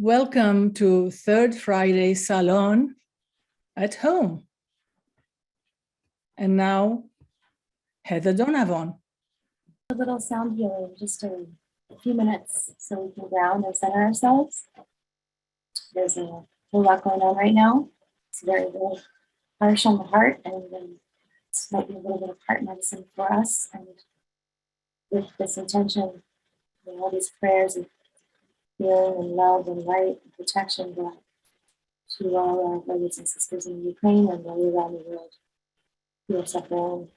Welcome to Third Friday Salon at home. And now, Heather Donovan. A little sound healing, just a few minutes so we can ground and center ourselves. There's a whole lot going on right now. It's very, very harsh on the heart, and this might be a little bit of heart medicine for us. And with this intention, all these prayers of healing and love and light and protection brought to all our brothers and sisters in Ukraine and all around the world who are suffering.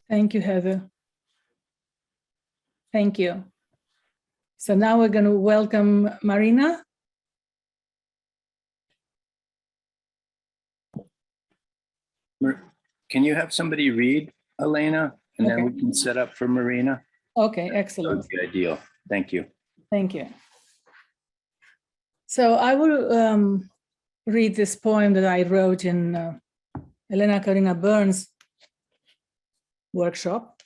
Thank you, Heather. Thank you. So now we're going to welcome Maryna. Can you have somebody read, Elena, and then we can set up for Maryna? Okay, That excellent. would be ideal. Thank you. Thank you. So I will read this poem that I wrote in Elena Karina Burns' workshop.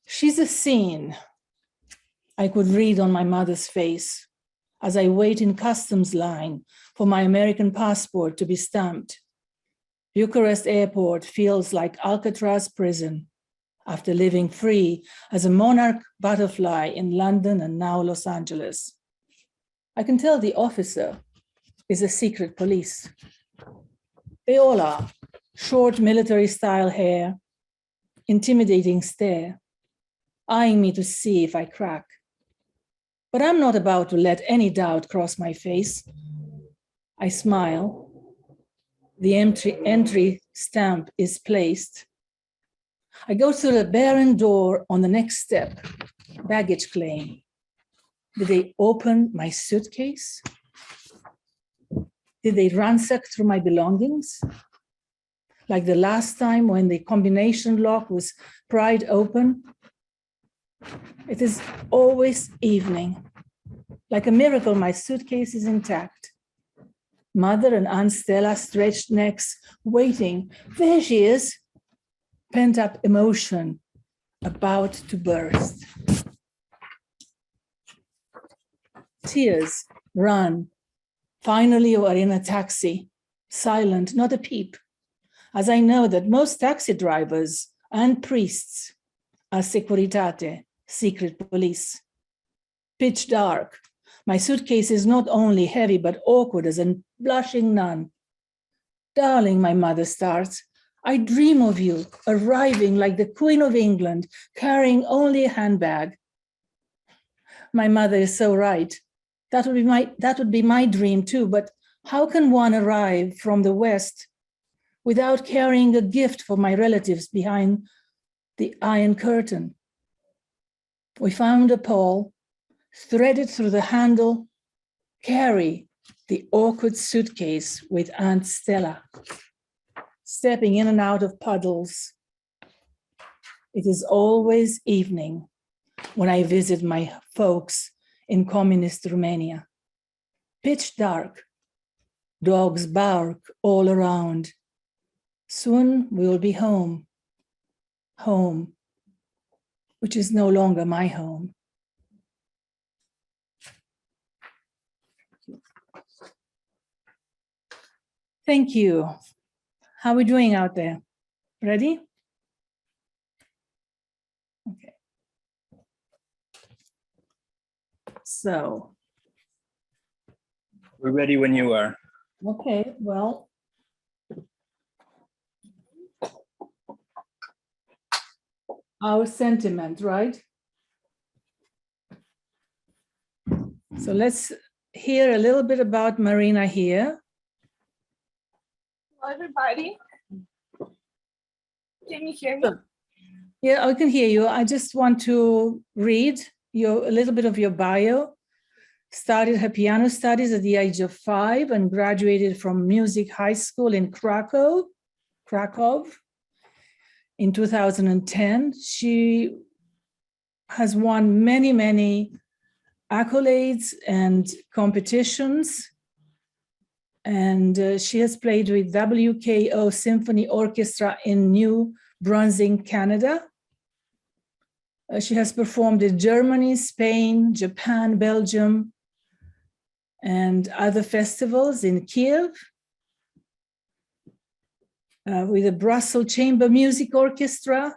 She's a scene I could read on my mother's face as I wait in customs line for my American passport to be stamped. Bucharest airport feels like Alcatraz prison after living free as a monarch butterfly in London and now Los Angeles. I can tell the officer is a secret police. They all are. Short military style hair, intimidating stare, eyeing me to see if I crack. But I'm not about to let any doubt cross my face. I smile. The entry stamp is placed. I go through the barren door on the next step, baggage claim. Did they open my suitcase? Did they ransack through my belongings? Like the last time when the combination lock was pried open? It is always evening. Like a miracle, my suitcase is intact. Mother and Aunt Stella stretched necks, waiting. There she is. Pent-up emotion about to burst. Tears run. Finally, we're in a taxi, silent, not a peep, as I know that most taxi drivers and priests are Securitate, secret police. Pitch dark. My suitcase is not only heavy, but awkward as a blushing nun. Darling, my mother starts, I dream of you arriving like the Queen of England, carrying only a handbag. My mother is so right. That would be my dream too, but how can one arrive from the West without carrying a gift for my relatives behind the Iron Curtain? We found a pole, threaded through the handle, carry the awkward suitcase with Aunt Stella, stepping in and out of puddles. It is always evening when I visit my folks in communist Romania. Pitch dark, dogs bark all around. Soon we will be home, home, which is no longer my home. Thank you. How are we doing out there? Ready? Okay. So. We're ready when you are. Okay, well. Our sentiment, right? So let's hear a little bit about Maryna here. Hello, everybody. Can you hear me? Yeah, I can hear you. I just want to read a little bit of your bio. Started her piano studies at the age of 5 and graduated from music high school in Krakow. In 2010, she has won many, many accolades and competitions. And she has played with WKO Symphony Orchestra in New Brunswick, Canada. She has performed in Germany, Spain, Japan, Belgium, and other festivals in Kiev with the Brussels Chamber Music Orchestra,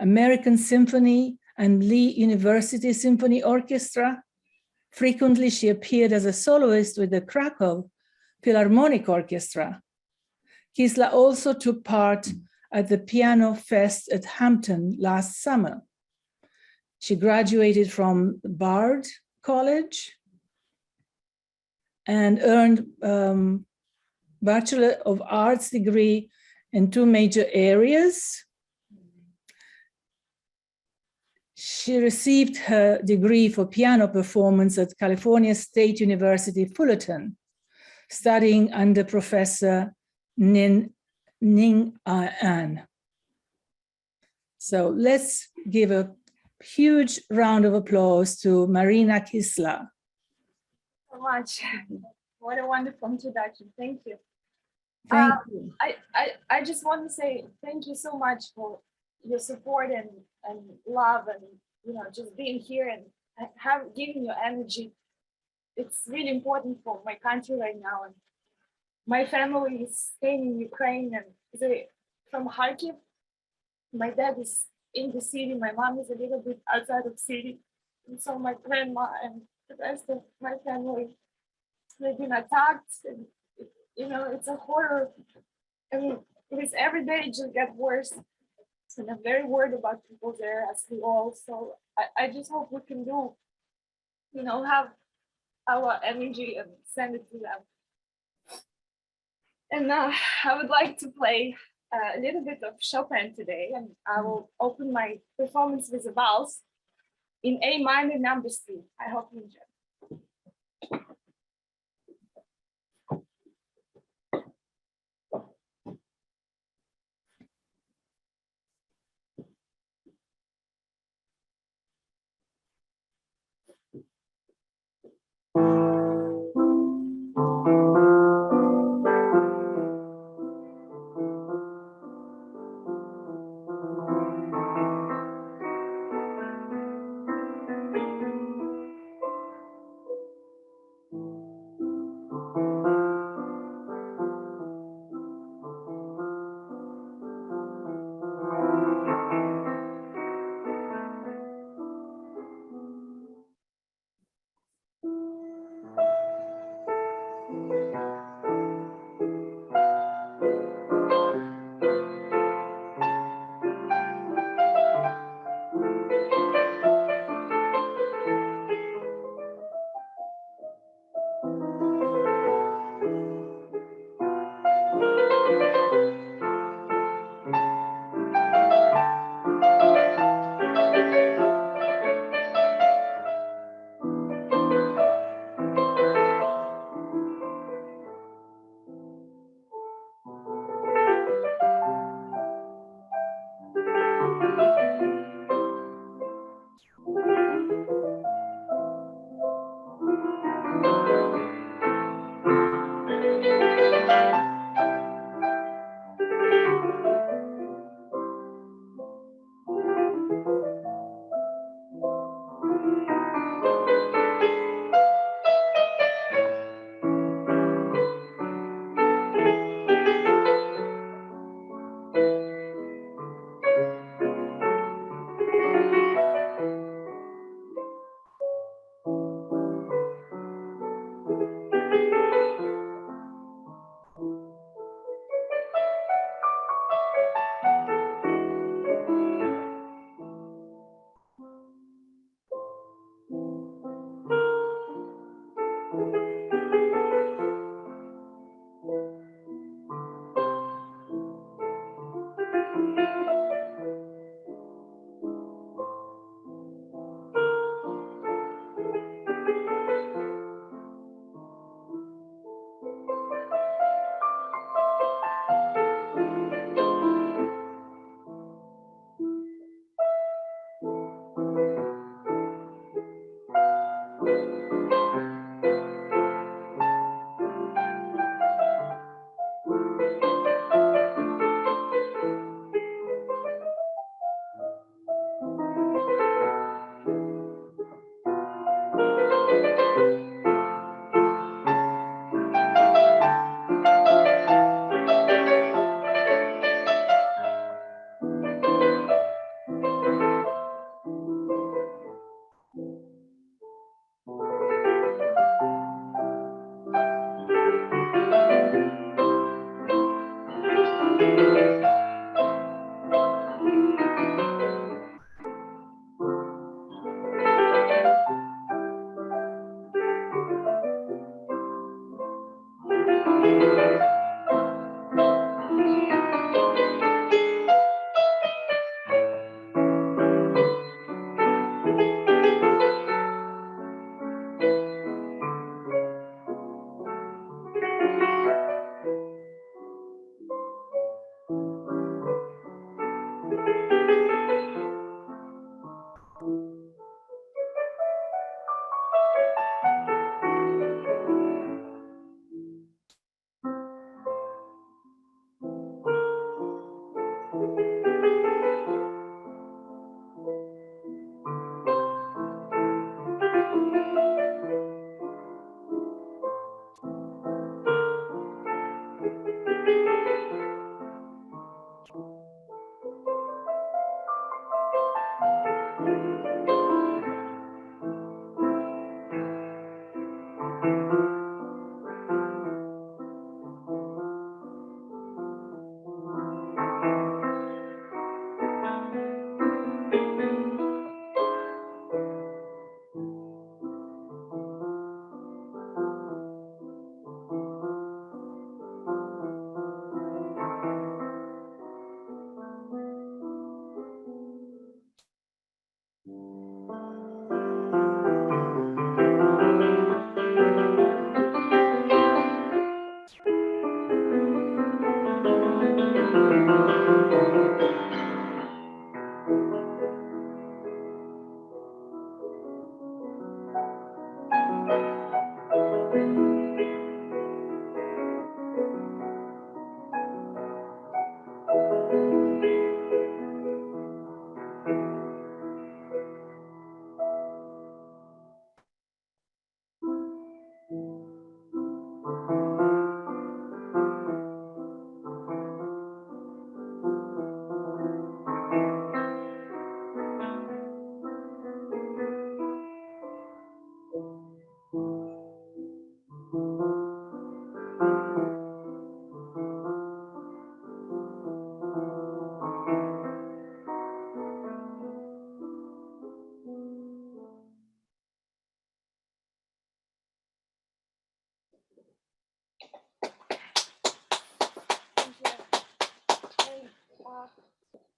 American Symphony and Lee University Symphony Orchestra. Frequently, she appeared as a soloist with the Krakow Philharmonic Orchestra. Kysla also took part at the Piano Fest at Hampton last summer. She graduated from Bard College and earned Bachelor of Arts degree in two major areas. She received her degree for piano performance at California State University, Fullerton, studying under Professor Ning An. So let's give a huge round of applause to Maryna Kysla. So much. What a wonderful introduction. Thank you. Thank you. I just want to say thank you so much for your support and love and just being here and giving your energy. It's really important for my country right now. And my family is staying in Ukraine and they from Kharkiv. My dad is in the city. My mom is a little bit outside of the city. And so my grandma and the rest of my family, they've been attacked. And, it's a horror. I mean, because every day it just gets worse. And I'm very worried about people there, as we all. So I just hope we can do, have our energy and send it to them. And I would like to play a little bit of Chopin today, and I will open my performance with a valse in A minor number 3. I hope you enjoy.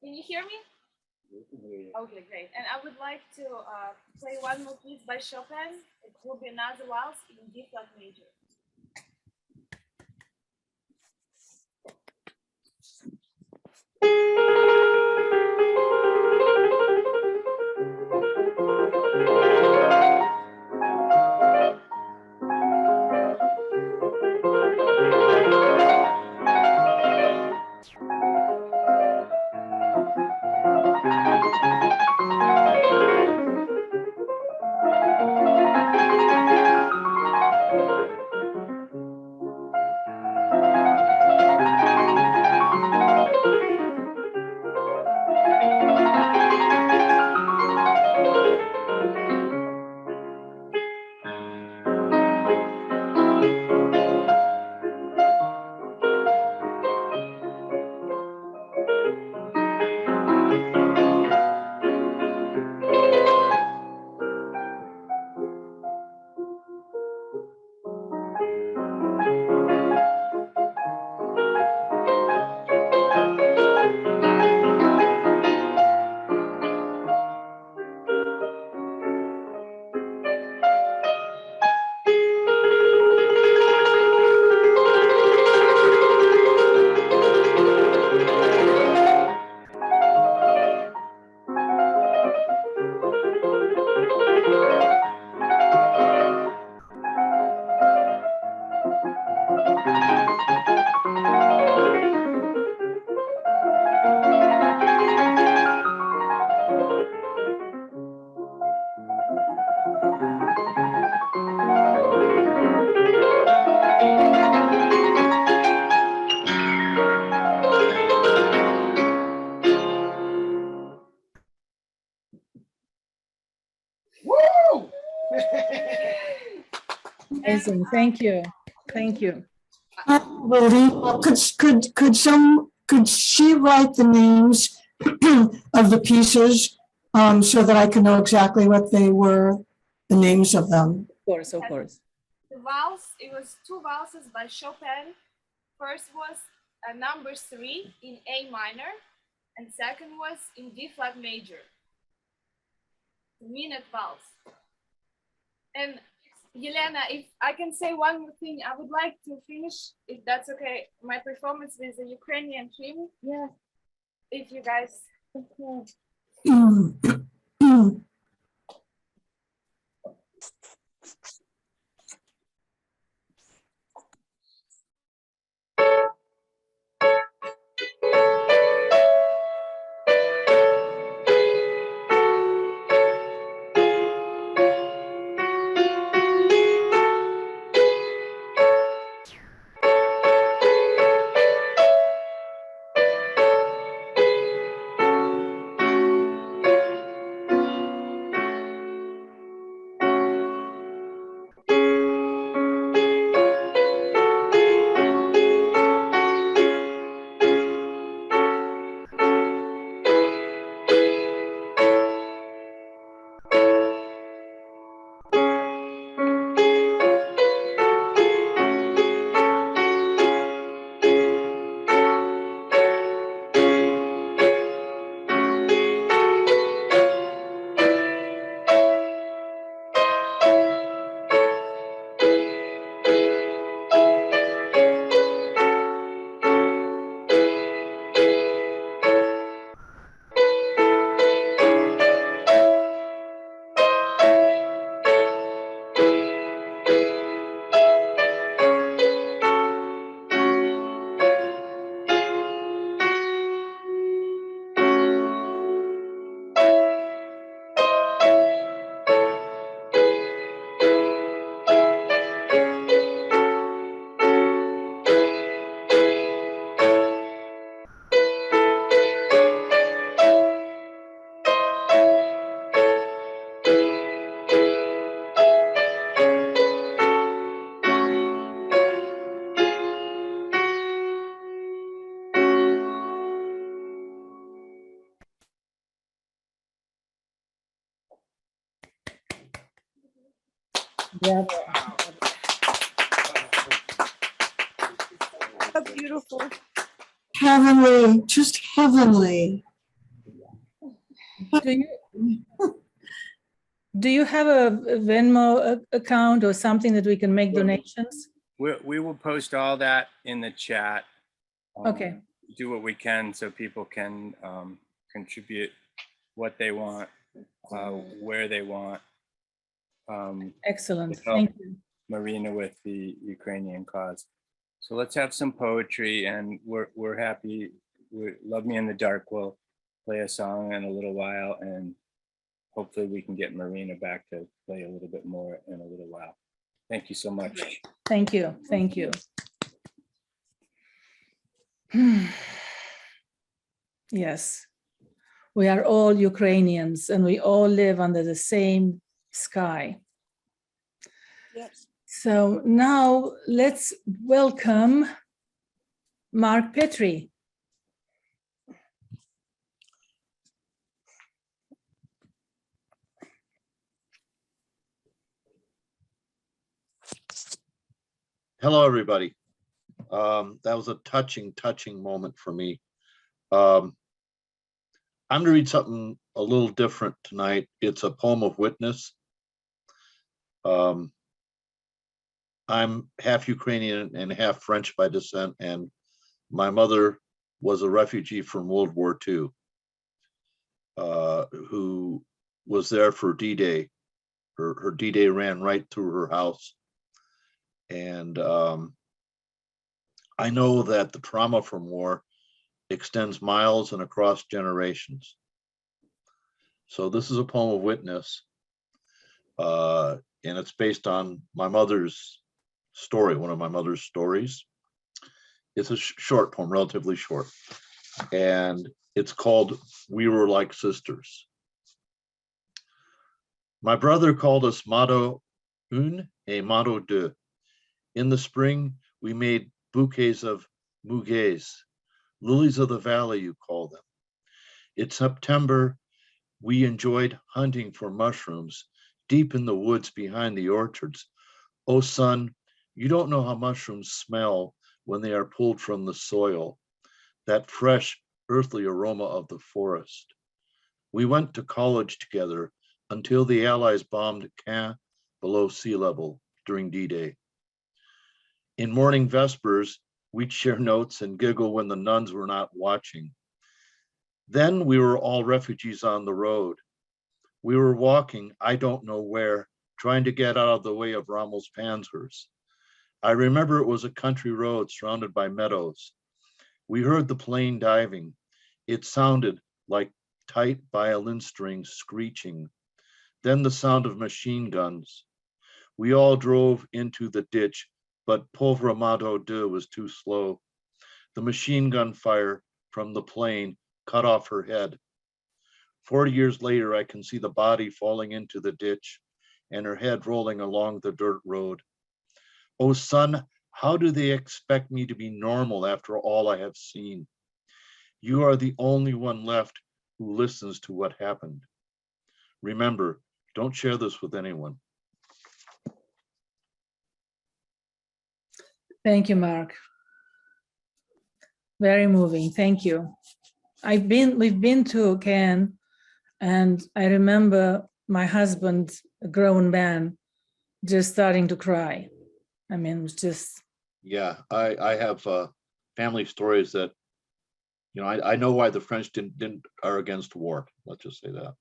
Can you hear me? Okay, great. And I would like to play one more piece by Chopin. It will be another waltz in D flat major. Amazing. Thank you. Thank you. Could she write the names of the pieces so that I can know exactly what they were, the names of them? Of course, of course. The waltz, it was two waltzes by Chopin. First was number 3 in A minor, and second was in D flat major. Minute waltz. And Elena, if I can say one more thing, I would like to finish, if that's okay, my performance with the Ukrainian hymn. Yeah. If you guys. Yeah. So beautiful. heavenly, just heavenly. Do you have a Venmo account or something that we can make donations? We will post all that in the chat. Okay. Do what we can so people can contribute what they want, where they want. Excellent. to help Thank you. Maryna with the Ukrainian cause. So let's have some poetry, and we're happy. Love Me in the Dark will play a song in a little while, and hopefully we can get Maryna back to play a little bit more in a little while. Thank you so much. Thank you. Thank you. Yes, we are all Ukrainians and we all live under the same sky. Yes. So now let's welcome Marc Petrie. Hello, everybody. That was a touching moment for me. I'm going to read something a little different tonight. It's a poem of witness. I'm half Ukrainian and half French by descent, and my mother was a refugee from World War II, who was there for D-Day. Her D-Day ran right through her house. And I know that the trauma from war extends miles and across generations. So this is a poem of witness, and it's based on my mother's story, one of my mother's stories. It's a short poem, relatively short, and it's called We Were Like Sisters. My brother called us Motto Un et Motto Deux. In the spring, we made bouquets of muguets, lilies of the valley, you call them. In September, we enjoyed hunting for mushrooms deep in the woods behind the orchards. Oh, son, you don't know how mushrooms smell when they are pulled from the soil, that fresh, earthly aroma of the forest. We went to college together until the Allies bombed Caen below sea level during D-Day. In morning vespers, we'd share notes and giggle when the nuns were not watching. Then we were all refugees on the road. We were walking, I don't know where, trying to get out of the way of Rommel's panzers. I remember it was a country road surrounded by meadows. We heard the plane diving. It sounded like tight violin strings screeching. Then the sound of machine guns. We all drove into the ditch, but Pauvre Motto Deux was too slow. The machine gun fire from the plane cut off her head. 40 years later, I can see the body falling into the ditch and her head rolling along the dirt road. Oh, son, how do they expect me to be normal after all I have seen? You are the only one left who listens to what happened. Remember, don't share this with anyone. Thank you, Marc. Very moving. Thank you. We've been to Caen, and I remember my husband, a grown man, just starting to cry. I mean, it was just. Yeah, I have family stories that, you know, I know why the French are against war. Let's just say that.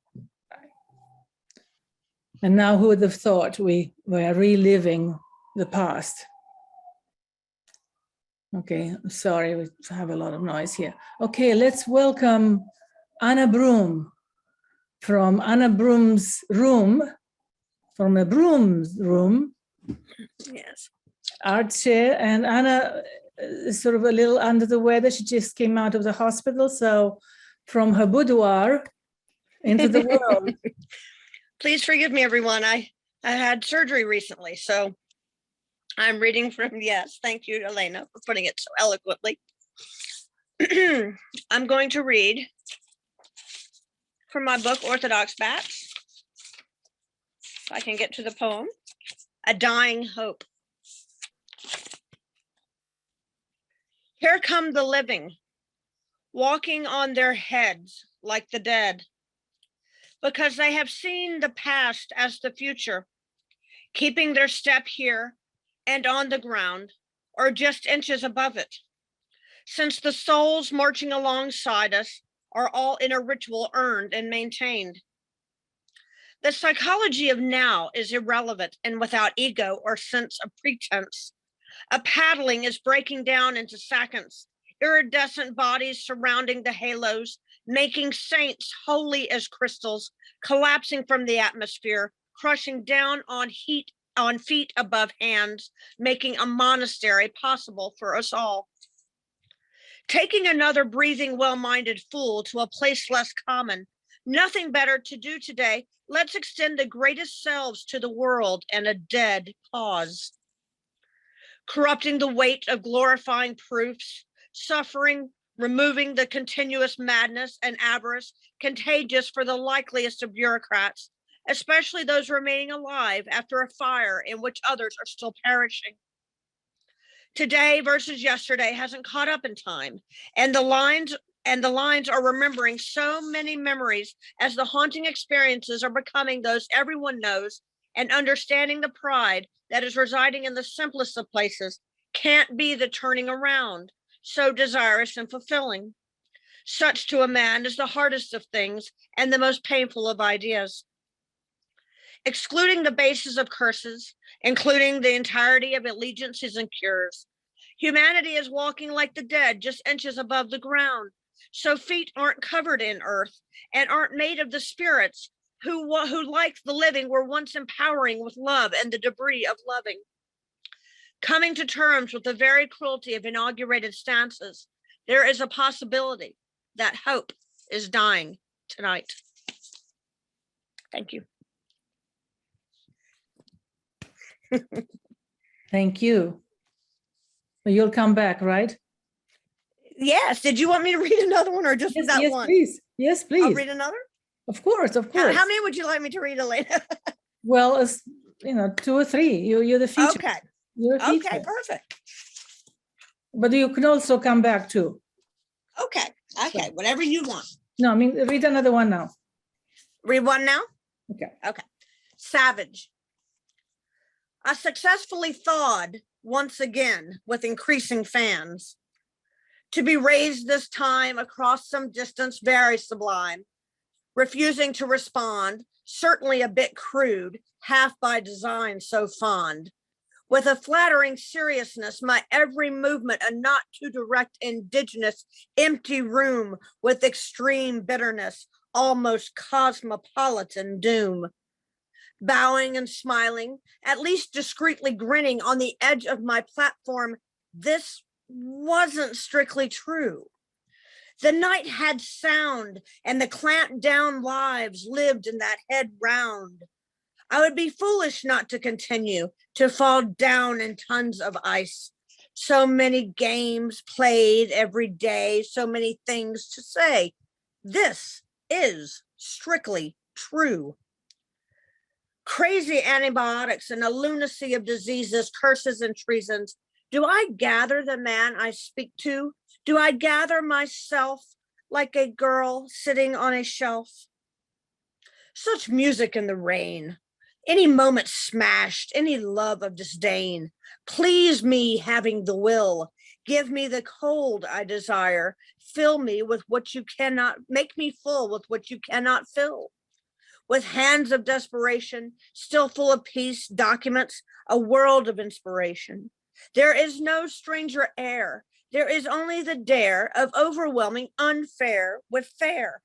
And now who would have thought we were reliving the past? Okay, sorry, we have a lot of noise here. Okay, let's welcome Anna Broome from Anna Broome's room, from a Broome's room. Yes. Art chair, and Anna is sort of a little under the weather. She just came out of the hospital, so from her boudoir into the world. Please forgive me, everyone. I had surgery recently, so I'm reading from, yes, thank you, Elena, for putting it so eloquently. I'm going to read from my book, Orthodox Bats. If I can get to the poem, A Dying Hope. Here come the living, walking on their heads like the dead, because they have seen the past as the future, keeping their step here and on the ground, or just inches above it, since the souls marching alongside us are all in a ritual earned and maintained. The psychology of now is irrelevant and without ego or sense of pretense. A paddling is breaking down into seconds, iridescent bodies surrounding the halos, making saints holy as crystals, collapsing from the atmosphere, crushing down on feet above hands, making a monastery possible for us all. Taking another breathing, well-minded fool to a place less common, nothing better to do today. Let's extend the greatest selves to the world and a dead cause. Corrupting the weight of glorifying proofs, suffering, removing the continuous madness and avarice, contagious for the likeliest of bureaucrats, especially those remaining alive after a fire in which others are still perishing. Today versus yesterday hasn't caught up in time, and the lines are remembering so many memories as the haunting experiences are becoming those everyone knows, and understanding the pride that is residing in the simplest of places can't be the turning around, so desirous and fulfilling. Such to a man is the hardest of things and the most painful of ideas. Excluding the bases of curses, including the entirety of allegiances and cures, humanity is walking like the dead, just inches above the ground. So feet aren't covered in earth and aren't made of the spirits who like the living were once empowering with love and the debris of loving. Coming to terms with the very cruelty of inaugurated stances, there is a possibility that hope is dying tonight. Thank you. Thank you. You'll come back, right? Yes. Did you want me to read another one or just Yes, that yes, one? please. Yes, please. I'll read another. Of course, of course. How many would you like me to read, Elena? Well, as you know, 2 or 3. You're the feature. Okay. You're a feature. Okay, perfect. But you can also come back too. Okay. Okay. Whatever you want. No, I mean, read another one now. Read one now? Okay. Okay. Savage. I successfully thawed once again with increasing fans. To be raised this time across some distance very sublime. Refusing to respond, certainly a bit crude, half by design so fond. With a flattering seriousness, my every movement a not too direct indigenous empty room with extreme bitterness, almost cosmopolitan doom. Bowing and smiling, at least discreetly grinning on the edge of my platform, this wasn't strictly true. The night had sound, and the clamped down lives lived in that head round. I would be foolish not to continue to fall down in tons of ice. So many games played every day, so many things to say. This is strictly true. Crazy antibiotics and a lunacy of diseases, curses and treasons. Do I gather the man I speak to? Do I gather myself like a girl sitting on a shelf? Such music in the rain, any moment smashed, any love of disdain. Please me having the will, give me the cold I desire, fill me with what you cannot, make me full with what you cannot fill. With hands of desperation, still full of peace, documents, a world of inspiration. There is no stranger air. There is only the dare of overwhelming unfair with fair.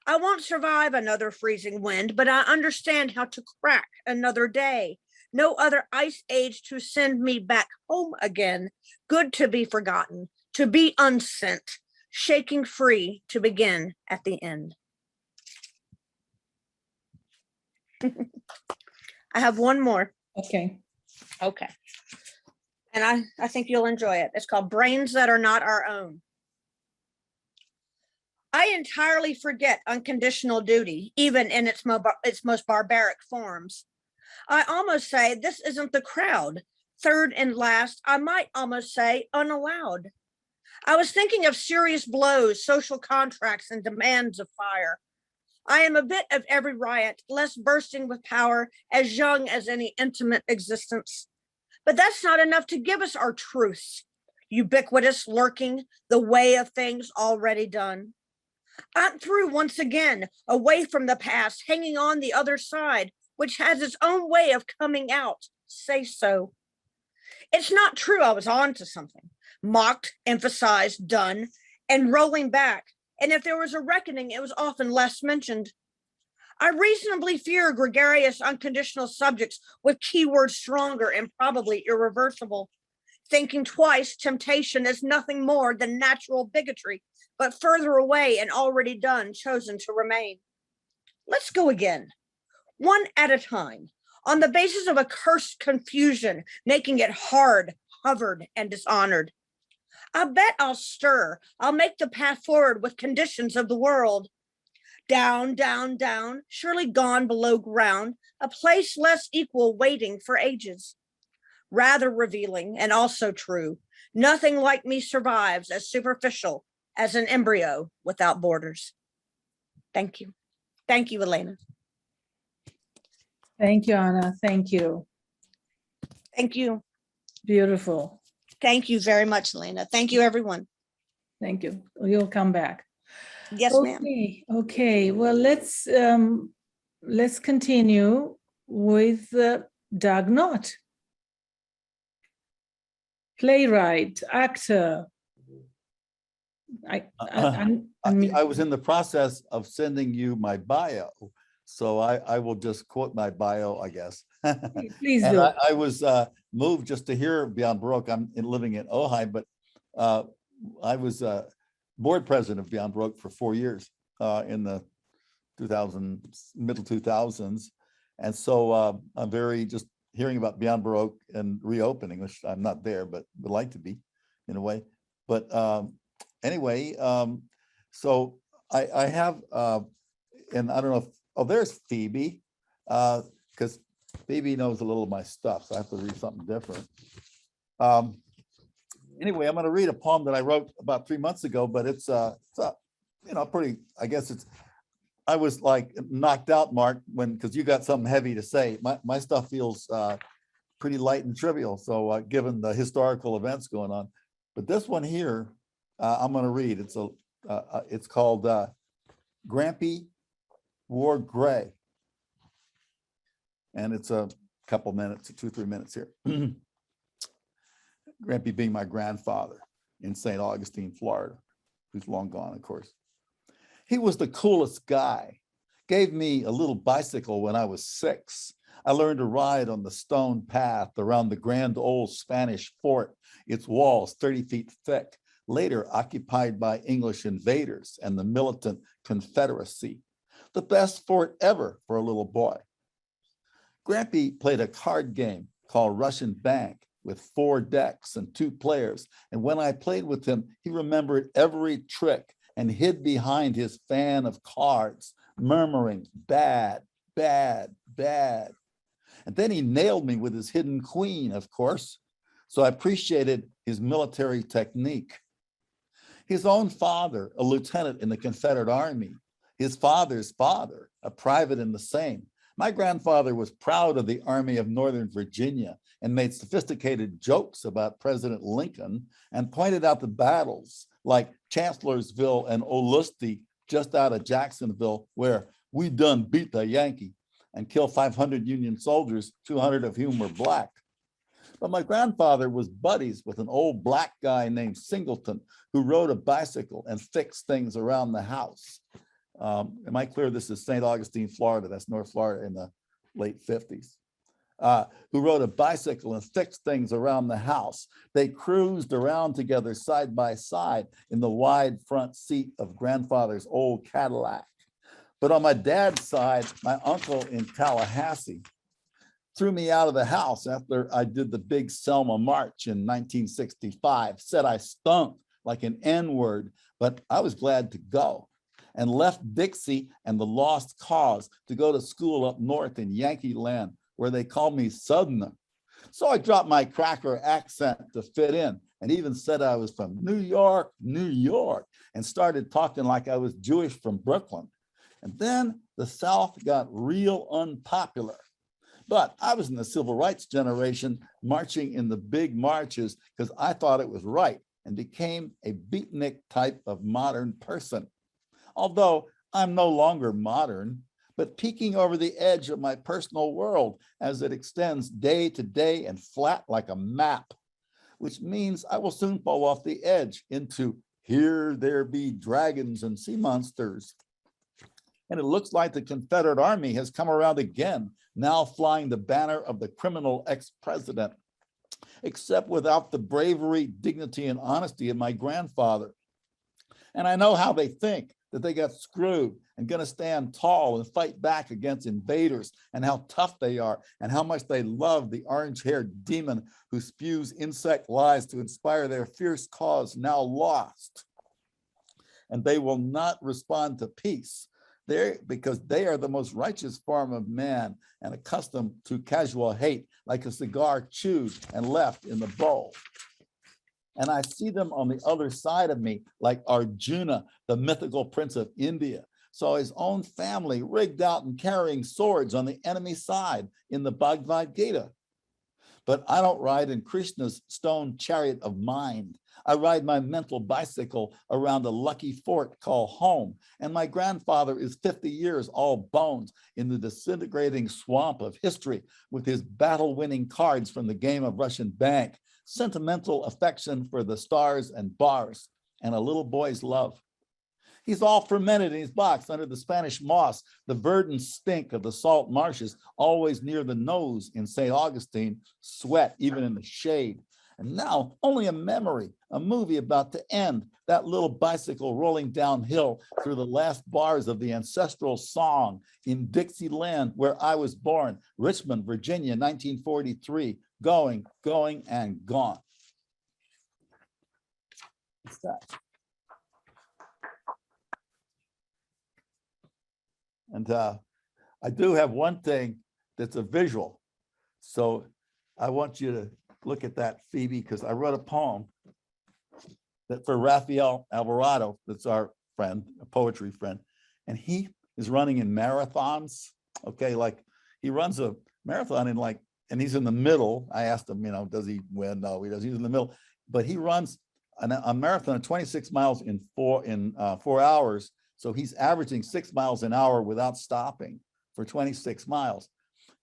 I won't survive another freezing wind, but I understand how to crack another day. No other ice age to send me back home again. Good to be forgotten, to be unsent, shaking free to begin at the end. I have one more. Okay. Okay. And I think you'll enjoy it. It's called Brains That Are Not Our Own. I entirely forget unconditional duty, even in its most barbaric forms. I almost say this isn't the crowd. Third and last, I might almost say unallowed. I was thinking of serious blows, social contracts, and demands of fire. I am a bit of every riot, less bursting with power, as young as any intimate existence. But that's not enough to give us our truths. Ubiquitous, lurking, the way of things already done. I'm through once again, away from the past, hanging on the other side, which has its own way of coming out. Say so. It's not true I was on to something. Mocked, emphasized, done, and rolling back. And if there was a reckoning, it was often less mentioned. I reasonably fear gregarious, unconditional subjects with keywords stronger and probably irreversible. Thinking twice, temptation is nothing more than natural bigotry, but further away and already done, chosen to remain. Let's go again, one at a time, on the basis of a cursed confusion, making it hard, hovered, and dishonored. I bet I'll stir. I'll make the path forward with conditions of the world. Down, down, down, surely gone below ground, a place less equal waiting for ages. Rather revealing and also true. Nothing like me survives as superficial as an embryo without borders. Thank you. Thank you, Elena. Thank you, Anna. Thank you. Thank you. Beautiful. Thank you very much, Elena. Thank you, everyone. Thank you. You'll come back. Yes, ma'am. Okay. Well, let's continue with Doug Knott, playwright, actor. I was in the process of sending you my bio, so I will just quote my bio, I guess. Please And do. I was moved just to hear Beyond Baroque. I'm living in Ojai, but I was board president of Beyond Baroque for 4 years in the middle 2000s. And so I'm very just hearing about Beyond Baroque and reopening, which I'm not there, but would like to be in a way. But anyway, so I have, and I don't know if, there's Phoebe, because Phoebe knows a little of my stuff, so I have to read something different. Anyway, I'm going to read a poem that I wrote about 3 months ago, but it's pretty, I guess I was like knocked out, Marc, because you got something heavy to say. My stuff feels pretty light and trivial, so given the historical events going on. But this one here, I'm going to read. It's called Grampy Wore Gray. And it's a couple minutes, 2-3 minutes here. Grampy being my grandfather in St. Augustine, Florida, who's long gone, of course. He was the coolest guy. Gave me a little bicycle when I was 6. I learned to ride on the stone path around the grand old Spanish fort, its walls 30 feet thick, later occupied by English invaders and the militant Confederacy. The best fort ever for a little boy. Grampy played a card game called Russian Bank with 4 decks and 2 players. And when I played with him, he remembered every trick and hid behind his fan of cards, murmuring, bad, bad, bad. And then he nailed me with his hidden queen, of course. So I appreciated his military technique. His own father, a lieutenant in the Confederate Army, his father's father, a private in the same. My grandfather was proud of the Army of Northern Virginia and made sophisticated jokes about President Lincoln and pointed out the battles like Chancellorsville and Olustee just out of Jacksonville, where we done beat the Yankee and killed 500 Union soldiers, 200 of whom were black. But my grandfather was buddies with an old black guy named Singleton who rode a bicycle and fixed things around the house. Am I clear? This is St. Augustine, Florida. That's North Florida in the late 50s. Who rode a bicycle and fixed things around the house. They cruised around together side by side in the wide front seat of grandfather's old Cadillac. But on my dad's side, my uncle in Tallahassee threw me out of the house after I did the big Selma March in 1965, said I stunk like an N-word, but I was glad to go, and left Dixie and the Lost Cause to go to school up north in Yankee Land, where they called me Southerner. So I dropped my cracker accent to fit in and even said I was from New York, New York, and started talking like I was Jewish from Brooklyn. And then the South got real unpopular. But I was in the civil rights generation marching in the big marches because I thought it was right and became a beatnik type of modern person. Although I'm no longer modern, but peeking over the edge of my personal world as it extends day to day and flat like a map, which means I will soon fall off the edge into here there be dragons and sea monsters. And it looks like the Confederate Army has come around again, now flying the banner of the criminal ex-president, except without the bravery, dignity, and honesty of my grandfather. And I know how they think, that they got screwed and gonna stand tall and fight back against invaders, and how tough they are, and how much they love the orange-haired demon who spews insect lies to inspire their fierce cause now lost. And they will not respond to peace because they are the most righteous form of man and accustomed to casual hate, like a cigar chewed and left in the bowl. And I see them on the other side of me, like Arjuna, the mythical prince of India, saw his own family rigged out and carrying swords on the enemy side in the Bhagavad Gita. But I don't ride in Krishna's stone chariot of mind. I ride my mental bicycle around a lucky fort called home. And my grandfather is 50 years all bones in the disintegrating swamp of history with his battle-winning cards from the game of Russian bank, sentimental affection for the stars and bars, and a little boy's love. He's all fermented in his box under the Spanish moss, the verdant stink of the salt marshes, always near the nose in St. Augustine, sweat even in the shade. And now only a memory, a movie about to end, that little bicycle rolling downhill through the last bars of the ancestral song in Dixieland, where I was born, Richmond, Virginia, 1943, going, and gone. What's that? And I do have one thing that's a visual. So I want you to look at that, Phoebe, because I wrote a poem that for Rafael Alvarado, that's our friend, a poetry friend, and he is running in marathons. Okay, like he runs a marathon in like, and he's in the middle. I asked him, does he win? No, he doesn't. He's in the middle, but he runs a marathon of 26 miles in 4 hours. So he's averaging 6 miles an hour without stopping for 26 miles.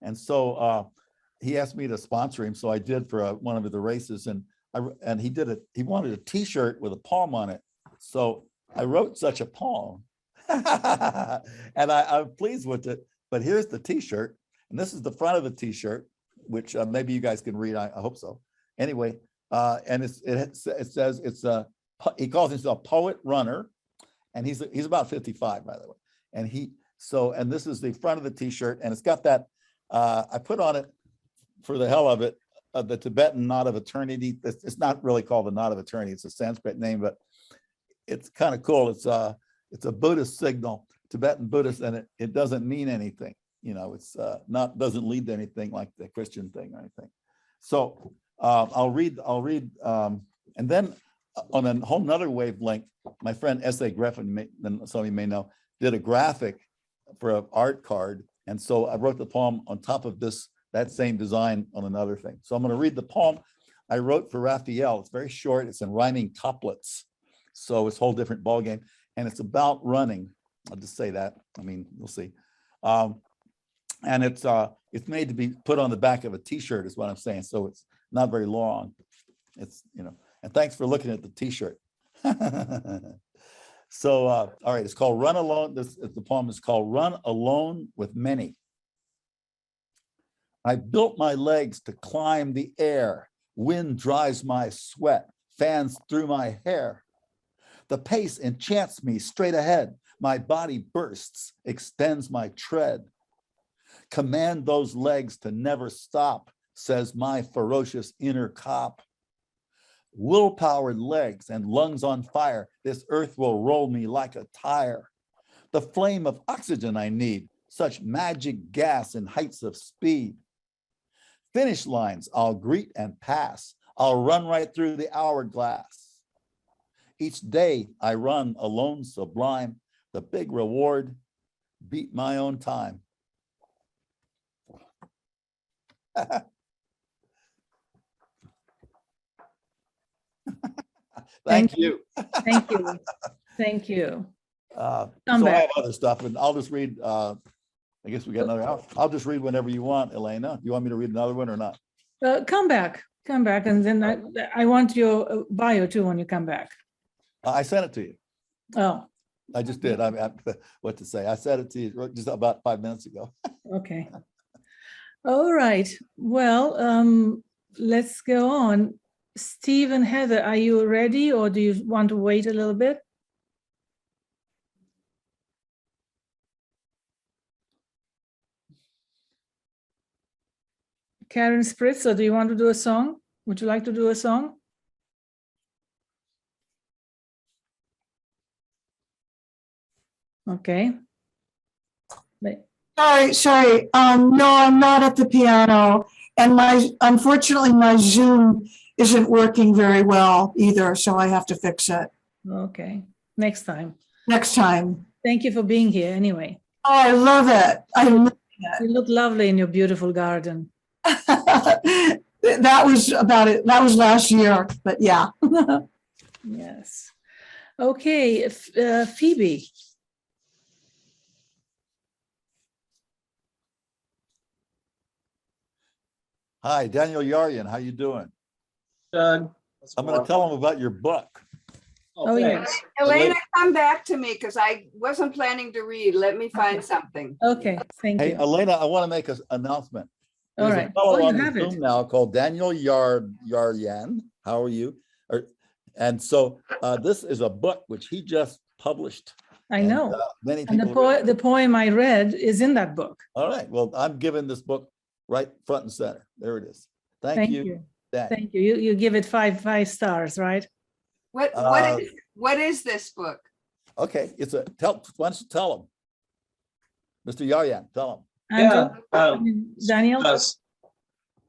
And so he asked me to sponsor him. So I did for one of the races, and he did it. He wanted a t-shirt with a poem on it. So I wrote such a poem and I'm pleased with it, but here's the t-shirt. And this is the front of the t-shirt, which maybe you guys can read. I hope so. Anyway, and it says he calls himself a poet runner. And he's about 55, by the way. And this is the front of the t-shirt, and it's got that, I put on it for the hell of it, the Tibetan knot of eternity. It's not really called the knot of eternity, it's a Sanskrit name, but it's kind of cool. It's a Buddhist signal, Tibetan Buddhist, and it doesn't mean anything. It's doesn't lead to anything like the Christian thing or anything. So I'll read, and then on a whole nother wavelength, my friend S.A. Griffin, some of you may know, did a graphic for an art card. And so I wrote the poem on top of that same design on another thing. So I'm going to read the poem I wrote for Raphael. It's very short. It's in rhyming couplets. So it's a whole different ballgame. And it's about running. I'll just say that. We'll see. And it's made to be put on the back of a t-shirt is what I'm saying. So it's not very long. It's, and thanks for looking at the t-shirt. So, all right, it's called Run Alone. The poem is called Run Alone with Many. I built my legs to climb the air. Wind dries my sweat, fans through my hair. The pace enchants me straight ahead. My body bursts, extends my tread. Command those legs to never stop, says my ferocious inner cop. Will-powered legs and lungs on fire, this earth will roll me like a tire. The flame of oxygen I need, such magic gas in heights of speed. Finish lines I'll greet and pass, I'll run right through the hourglass. Each day I run alone sublime, the big reward, beat my own time. Thank you. Thank you. Thank you. So Come I back. have other stuff, and I'll just read, I guess we got another hour. I'll just read whenever you want, Elena. You want me to read another one or not? Come back, and then I want your bio too when you come back. I sent it to you. Oh, I just did. What to say? I sent it to you just about 5 minutes ago. okay. All right. Well, let's go on. Steve and Heather, are you ready, or do you want to wait a little bit? Karen Spritzer, do you want to do a song? Would you like to do a song? Okay. Sorry. No, I'm not at the piano. And unfortunately, my Zoom isn't working very well either, so I have to fix it Okay, next time. next time. Thank you for being here anyway. Oh, I love it. You look lovely in your beautiful garden. That was about it. That was last year, but yeah. Yes. Okay, Phoebe. Hi, Daniel Yarian. How you doing? Doug. I'm going to tell them about your book. Oh, yeah. thanks. Elena, come back to me because I wasn't planning to read. Let me find something. Okay, thank Hey, you. Elena, I want to make an announcement. All There's right. a fellow Oh, you on have the it. Zoom now called Daniel Yaryan. How are you? And so this is a book which he just published. I And, know. many And people. the poem I read is in that book. All right. Well, I'm giving this book right front and center. There it is. Thank Thank you. you. Dan. Thank you. You give it five stars, right? What is this book? Okay. Why don't you tell him? Mr. Yaryan, tell him. Andrew? Yeah, Daniel?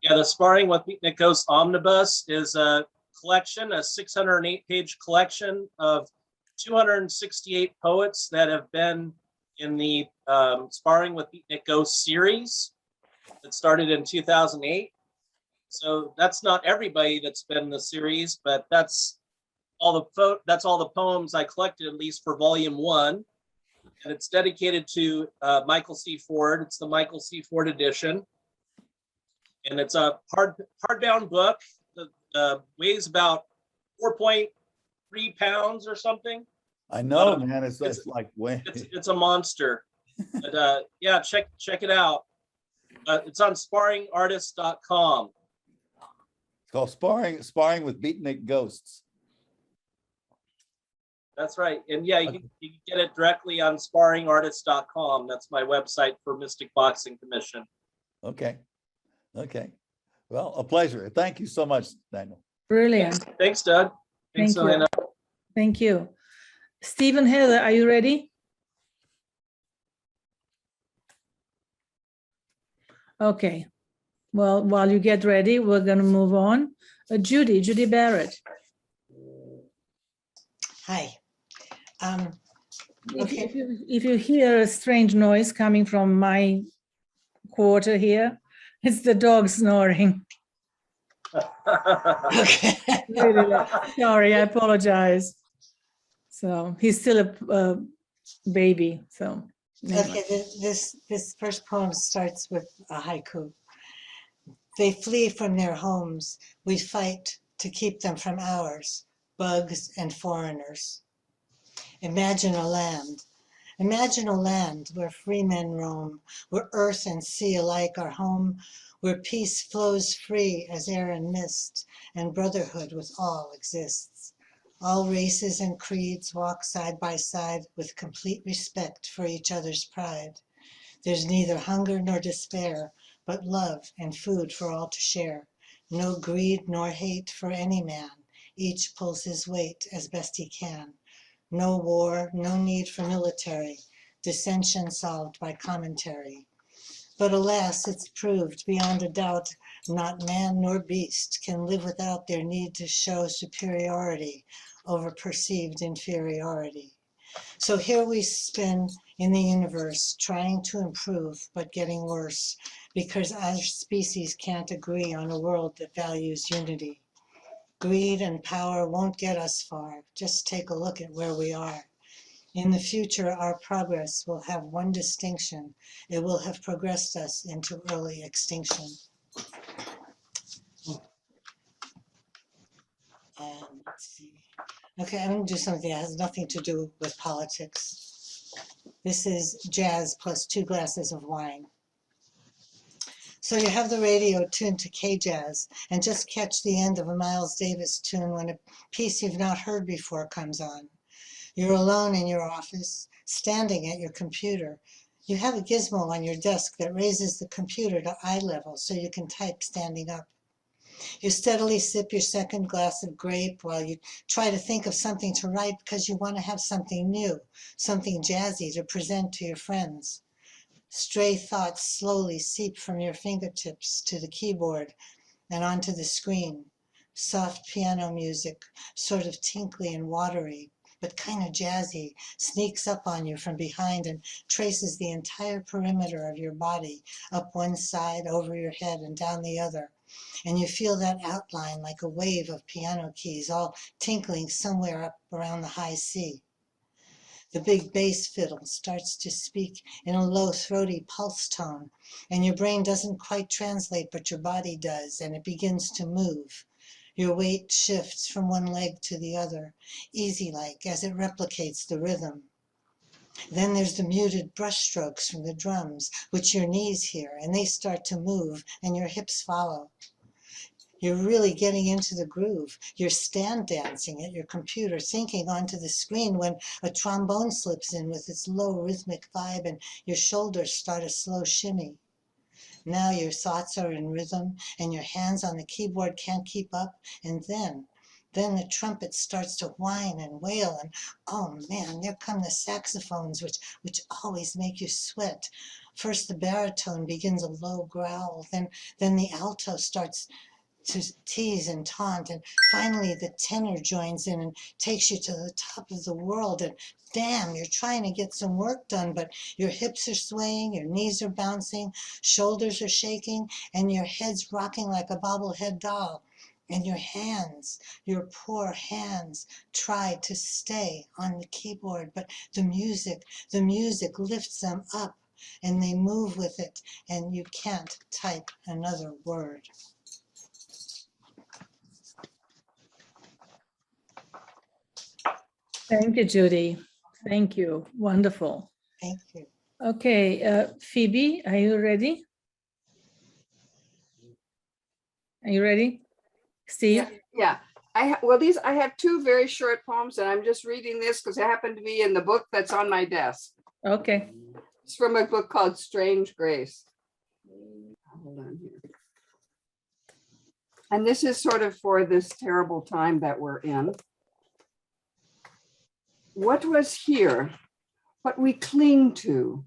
Yeah, the Sparring with Beatnik Ghost Omnibus is a collection, a 608-page collection of 268 poets that have been in the Sparring with Beatnik Ghost series that started in 2008. So that's not everybody that's been in the series, but that's all the poems I collected, at least for volume 1. And it's dedicated to Michael C. Ford. It's the Michael C. Ford edition. And it's a hardbound book that weighs about 4.3 pounds or something. I know, man. It's like way. It's a monster. But yeah, check it out. It's on sparringartist.com. It's called Sparring with Beatnik Ghosts. That's right. And yeah, you can get it directly on sparringartist.com. That's my website for Mystic Boxing Commission. Okay. Well, a pleasure. Thank you so much, Daniel. Brilliant. Thanks, Doug. Thanks, Thank you. Elena. Thank you. Steve and Heather, are you ready? Okay. Well, while you get ready, we're going to move on. Judy Barrat. Hi. Okay. If you hear a strange noise coming from my quarter here, it's the dog snoring. Okay. Really, sorry, I apologize. So he's still a baby. So anyway. Okay, this first poem starts with a haiku. They flee from their homes. We fight to keep them from ours, bugs and foreigners. Imagine a land. Imagine a land where free men roam, where earth and sea alike are home, where peace flows free as air and mist, and brotherhood with all exists. All races and creeds walk side by side with complete respect for each other's pride. There's neither hunger nor despair, but love and food for all to share. No greed nor hate for any man. Each pulls his weight as best he can. No war, no need for military. Dissension solved by commentary. But alas, it's proved beyond a doubt, not man nor beast can live without their need to show superiority over perceived inferiority. So here we spin in the universe, trying to improve, but getting worse, because our species can't agree on a world that values unity. Greed and power won't get us far. Just take a look at where we are. In the future, our progress will have one distinction. It will have progressed us into early extinction. Let's see. Okay, I'm going to do something that has nothing to do with politics. This is jazz plus 2 glasses of wine. So you have the radio tuned to K-Jazz and just catch the end of a Miles Davis tune when a piece you've not heard before comes on. You're alone in your office, standing at your computer. You have a gizmo on your desk that raises the computer to eye level so you can type standing up. You steadily sip your second glass of grape while you try to think of something to write because you want to have something new, something jazzy to present to your friends. Stray thoughts slowly seep from your fingertips to the keyboard and onto the screen. Soft piano music, sort of tinkly and watery, but kind of jazzy, sneaks up on you from behind and traces the entire perimeter of your body, up one side, over your head, and down the other. And you feel that outline like a wave of piano keys, all tinkling somewhere up around the high C. The big bass fiddle starts to speak in a low, throaty pulse tone, and your brain doesn't quite translate, but your body does, and it begins to move. Your weight shifts from one leg to the other, easy-like, as it replicates the rhythm. Then there's the muted brushstrokes from the drums, which your knees hear, and they start to move, and your hips follow. You're really getting into the groove. You're stand dancing at your computer, thinking onto the screen when a trombone slips in with its low rhythmic vibe and your shoulders start a slow shimmy. Now your thoughts are in rhythm and your hands on the keyboard can't keep up. And then the trumpet starts to whine and wail and oh man, there come the saxophones which always make you sweat. First the baritone begins a low growl, then the alto starts to tease and taunt, and finally the tenor joins in and takes you to the top of the world, and damn, you're trying to get some work done, but your hips are swaying, your knees are bouncing, shoulders are shaking, and your head's rocking like a bobblehead doll. And your hands, your poor hands, try to stay on the keyboard, but the music lifts them up, and they move with it, and you can't type another word. Thank you, Judy. Thank you. Wonderful. Thank you. Okay, Phoebe, are you ready? Are you ready? Steve? Yeah. I have 2 very short poems, and I'm just reading this because it happened to be in the book that's on my desk. Okay. It's from a book called Strange Grace. Hold on here. And this is sort of for this terrible time that we're in. What was here, what we cling to,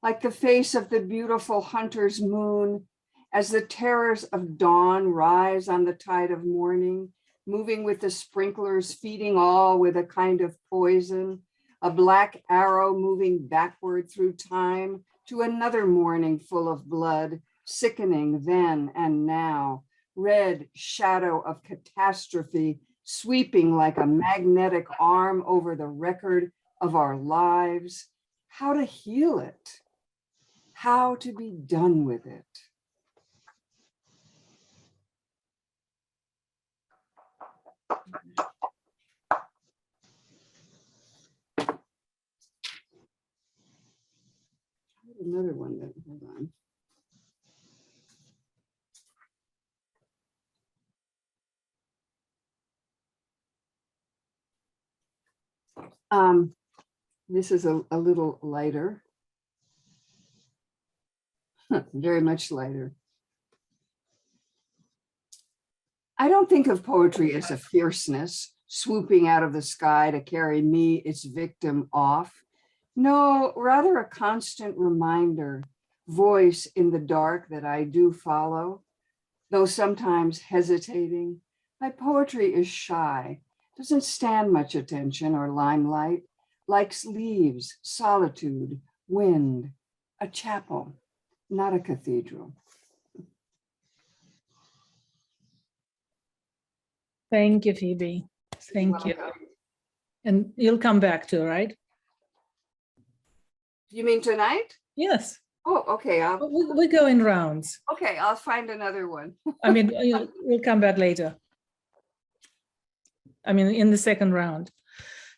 like the face of the beautiful hunter's moon, as the terrors of dawn rise on the tide of morning, moving with the sprinklers, feeding all with a kind of poison, a black arrow moving backward through time to another morning full of blood, sickening then and now, red shadow of catastrophe, sweeping like a magnetic arm over the record of our lives. How to heal it, how to be done with it. Another one that, hold on. This is a little lighter, very much lighter. I don't think of poetry as a fierceness swooping out of the sky to carry me, its victim, off. No, rather a constant reminder voice in the dark that I do follow. Though sometimes hesitating, my poetry is shy, doesn't stand much attention or limelight, likes leaves, solitude, wind, a chapel, not a cathedral. Thank you, Phoebe. Thank you. And you'll come back too, right? You mean tonight? Yes. Oh, okay. We go in rounds. Okay, I'll find another one. I mean, we'll come back later. I mean, in the second round.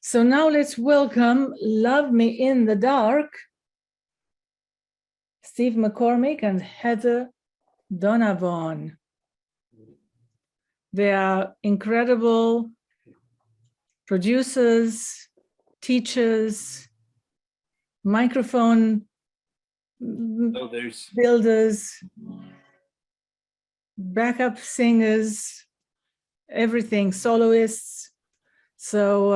So now let's welcome Love Me in the Dark, Steve McCormick and Heather Donovan. They are incredible producers, teachers, microphone builders, backup singers, everything, soloists. So,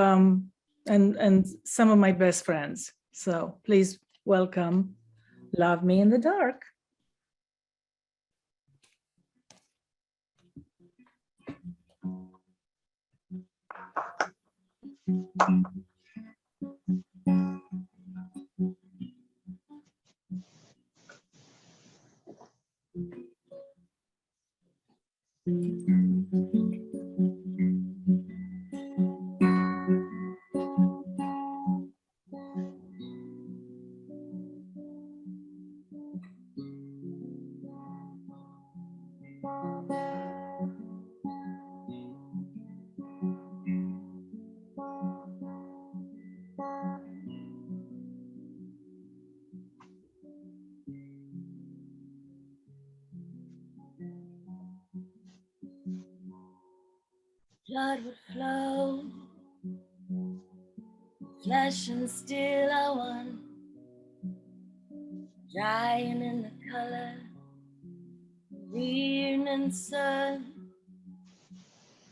and some of my best friends. So please welcome Love Me in the Dark. Blood would flow, flesh and steel are one, drying in the color of the evening sun.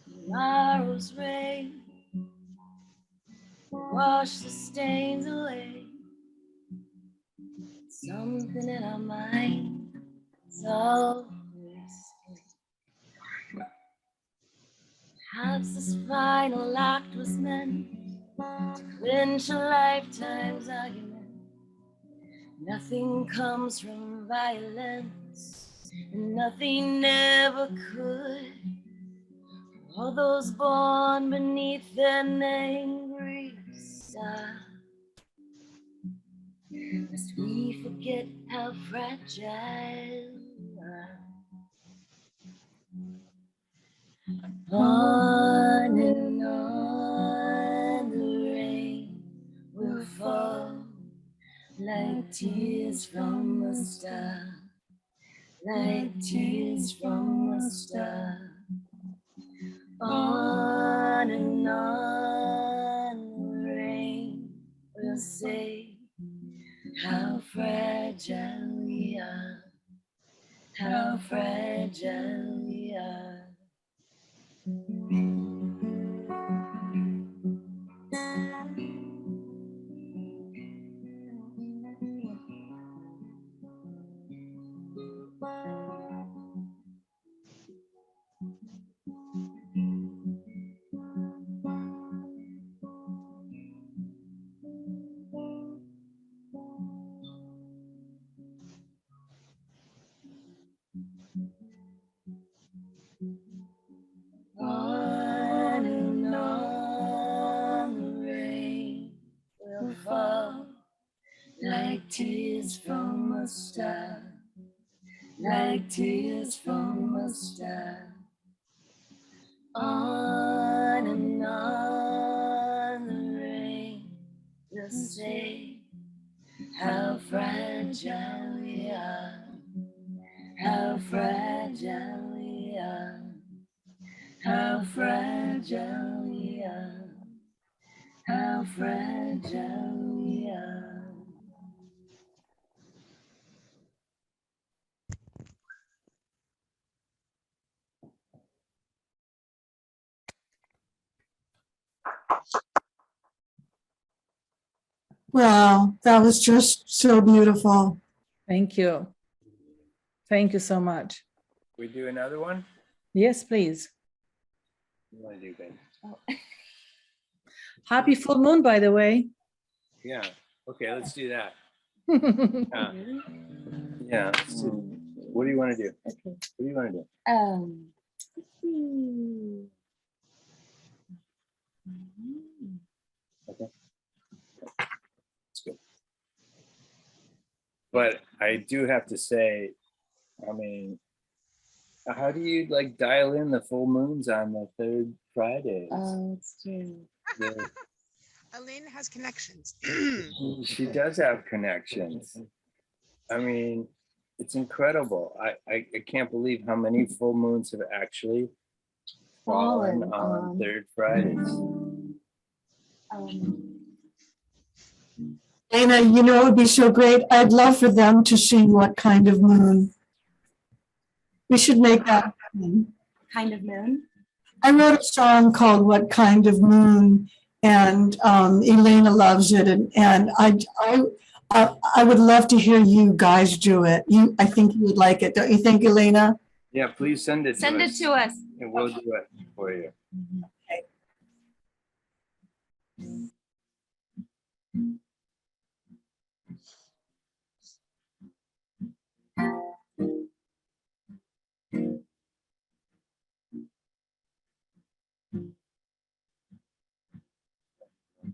Tomorrow's rain wash the stains away. Something in our mind is always. Perhaps this final act was meant to clinch a lifetime's argument. Nothing comes from violence, and nothing ever could. All those born beneath an angry star, lest we forget how fragile we are. On and on the rain will fall like tears from a star, like tears from a star. On and on the rain will say how fragile we are, how fragile we are. On and on the rain will fall like tears from a star, like tears from a star. On and on the rain will say how fragile we are, how fragile we are, how fragile we are, how fragile we are. Wow, that was just so beautiful. Thank you. Thank you so much. We do another one? Yes, please. What do you want to do, babe? Happy full moon, by the way. Yeah. Okay, let's do that. Yeah. Yeah. Let's do, what do you want to do? Okay. What do you want to do? Okay. That's good. But I do have to say, I mean, how do you like dial in the full moons on the third Fridays? Oh, it's true. The- Elena has connections. she does have connections. I mean, it's incredible. I can't believe how many full moons have actually fallen on third Fridays. Elena, you know, it would be so great. I'd love for them to sing What Kind of Moon. We should make that happen. Kind of moon. I wrote a song called What Kind of Moon, and Elena loves it. And I would love to hear you guys do it. I think you would like it. Don't you think, Elena? Yeah, please send it to us. Send it to us. And we'll do it for you.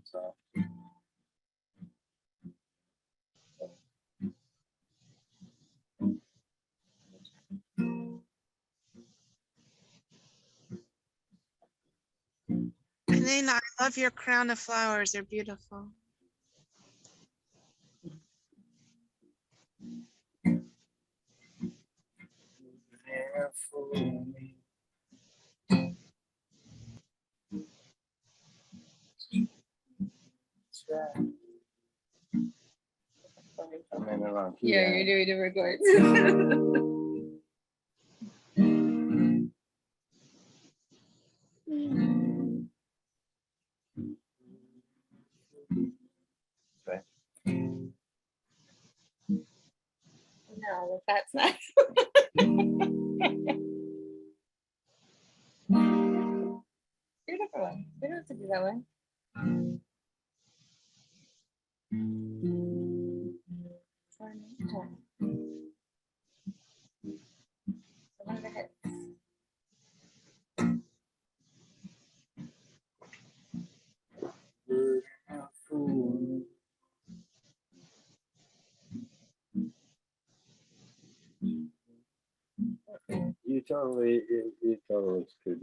So, Elena, I love your crown of flowers. They're beautiful. there for me. I'm in the wrong key. Yeah, you're doing the records. Right. No, that's not. Beautiful one. We don't have to do that one. One of the hits. You totally could.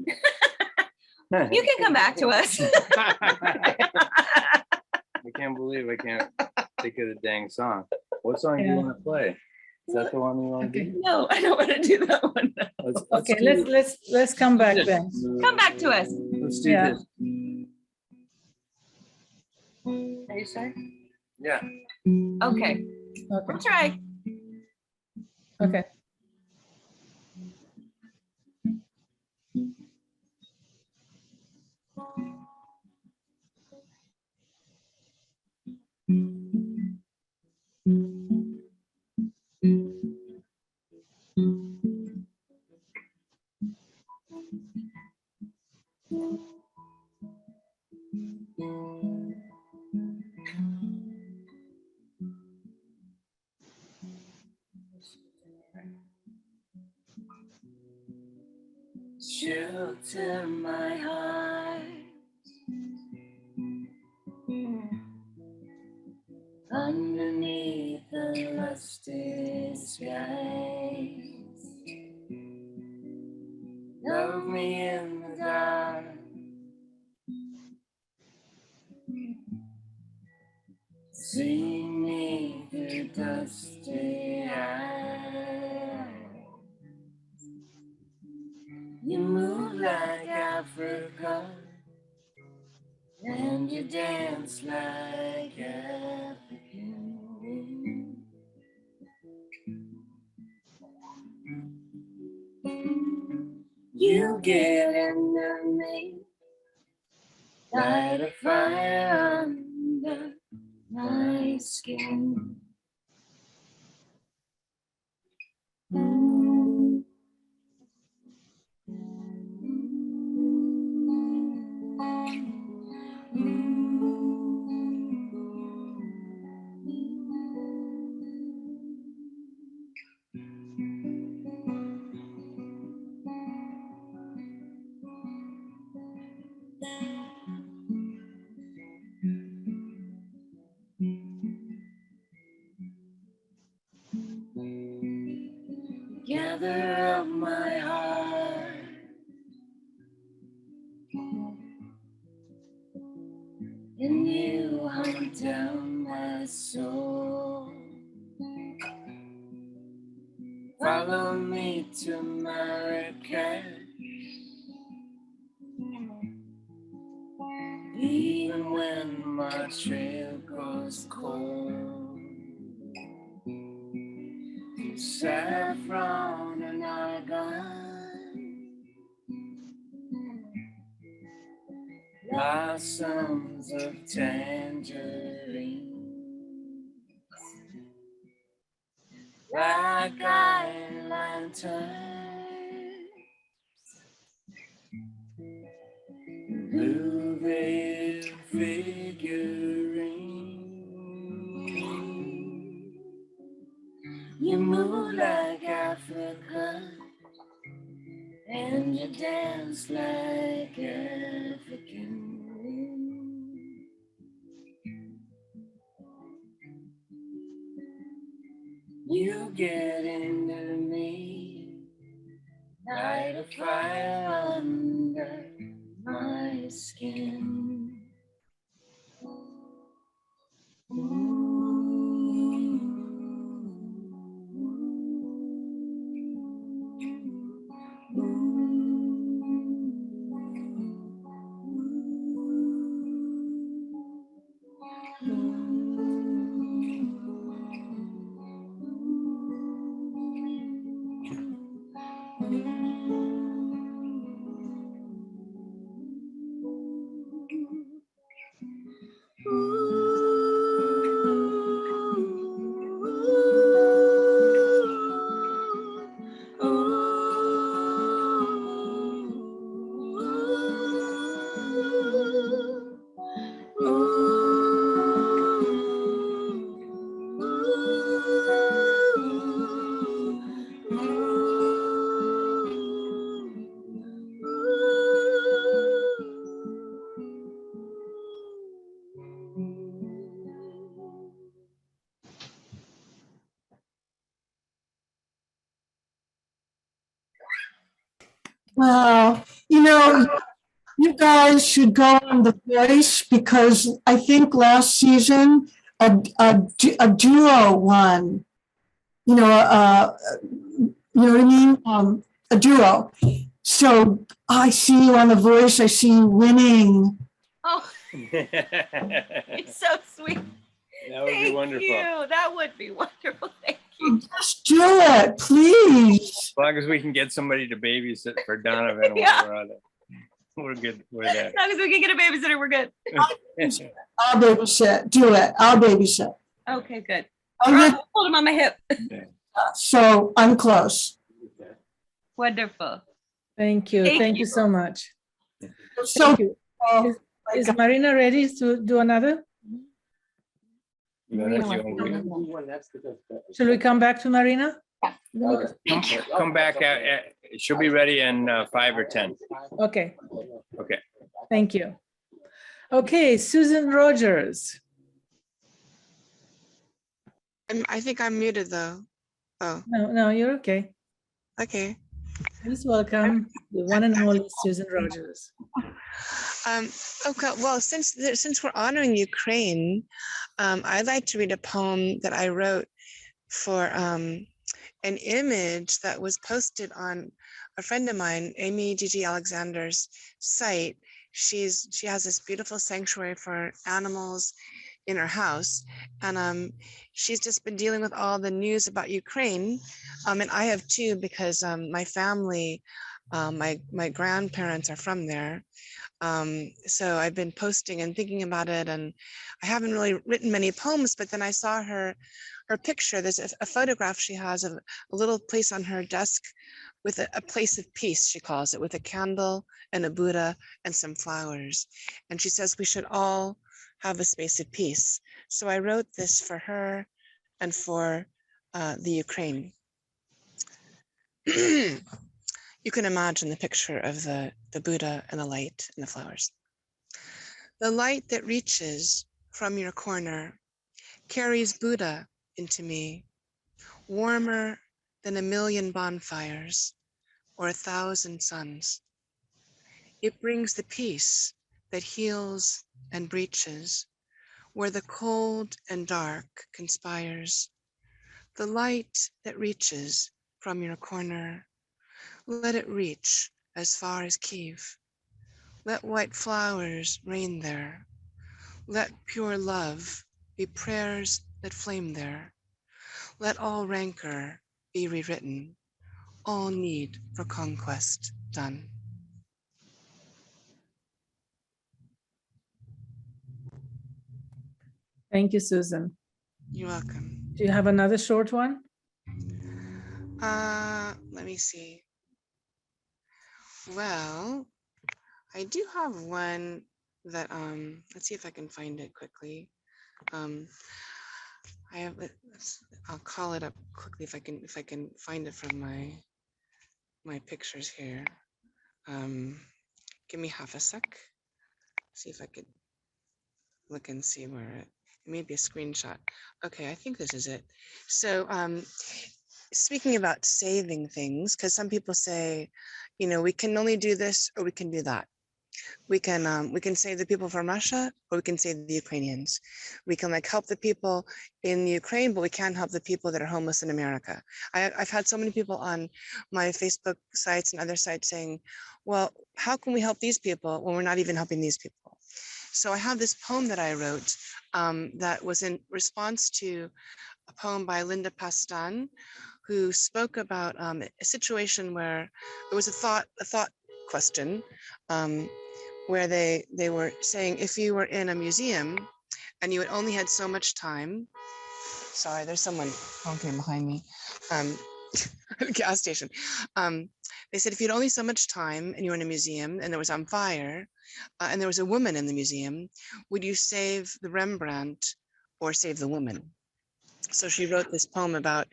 You can come back to us. I can't believe I can't think of the dang song. What song do you want to play? Is that the one you want to do? No, I don't want to do that one. Okay, let's come back this. then. Come back to us. Let's do Yeah. this. Are you sure? Yeah. Okay. Okay. I'll try. Okay. Shelter my heart underneath the lusty skies. Love me in the dark. See me through dusty eyes. You move like Africa, and you dance like African women. You get into me, light a fire under my skin. you hunt down my soul. Follow me to Marrakesh. Even when my trail goes cold, saffron and argyle, blossoms of tangerine, like lanterns, blue veil figurine. You move like Africa, and you dance like African. You get into me, light a fire under my skin. Wow. You guys should go on The Voice because I think last season a duo won. You know what I mean? A duo. So I see you on The Voice. I see you winning. Oh, it's so sweet. That would be Thank wonderful. you. That would be wonderful. Thank you. Just do it, please. As long as we can get somebody to babysit for Donovan Yeah. while we're on it. We're good. We're there. As long as we can get a babysitter, we're good. I'll babysit. Do it. I'll babysit. Okay, good. I'm I'll good. hold him on my hip. So I'm close. Wonderful. Thank you. Thank Thank you. you so much. So Thank you. Is Maryna ready to do another? Shall we come back to Maryna? Come back. She'll be ready in 5 or 10. Okay, Okay. thank you. Okay, Susan Rogers. I think I'm muted though. Oh, No, you're okay. okay. Please welcome the one and only Susan Rogers. Okay. Well, since we're honoring Ukraine, I'd like to read a poem that I wrote for an image that was posted on a friend of mine, Amy Gigi Alexander's site. She has this beautiful sanctuary for animals in her house, and she's just been dealing with all the news about Ukraine, and I have too, because my family, my grandparents are from there. So I've been posting and thinking about it, and I haven't really written many poems, but then I saw her picture. There's a photograph she has of a little place on her desk with a place of peace, she calls it, with a candle and a Buddha and some flowers. And she says we should all have a space of peace. So I wrote this for her and for the Ukraine. You can imagine the picture of the Buddha and the light and the flowers. The light that reaches from your corner carries Buddha into me, warmer than 1,000,000 bonfires or 1,000 suns. It brings the peace that heals and breaches, where the cold and dark conspires. The light that reaches from your corner, let it reach as far as Kiev. Let white flowers rain there. Let pure love be prayers that flame there. Let all rancor be rewritten, all need for conquest done. Thank you, Susan. You're welcome. Do you have another short one? Let me see. Well, I do have one that let's see if I can find it quickly. I have I'll call it up quickly if I can find it from my pictures here. Give me half a sec. See if I could look and see where it may be a screenshot. Okay, I think this is it. So speaking about saving things, because some people say, you know, we can only do this or we can do that. We can save the people from Russia, or we can save the Ukrainians. We can like help the people in Ukraine, but we can't help the people that are homeless in America. I've had so many people on my Facebook sites and other sites saying, well, how can we help these people when we're not even helping these people? So I have this poem that I wrote that was in response to a poem by Linda Pastan, who spoke about a situation where it was a thought question, where they were saying, if you were in a museum and you had only had so much time, sorry, there's someone honking behind me, at a gas station. They said, if you had only so much time and you were in a museum and there was on fire and there was a woman in the museum, would you save the Rembrandt or save the woman? So she wrote this poem about,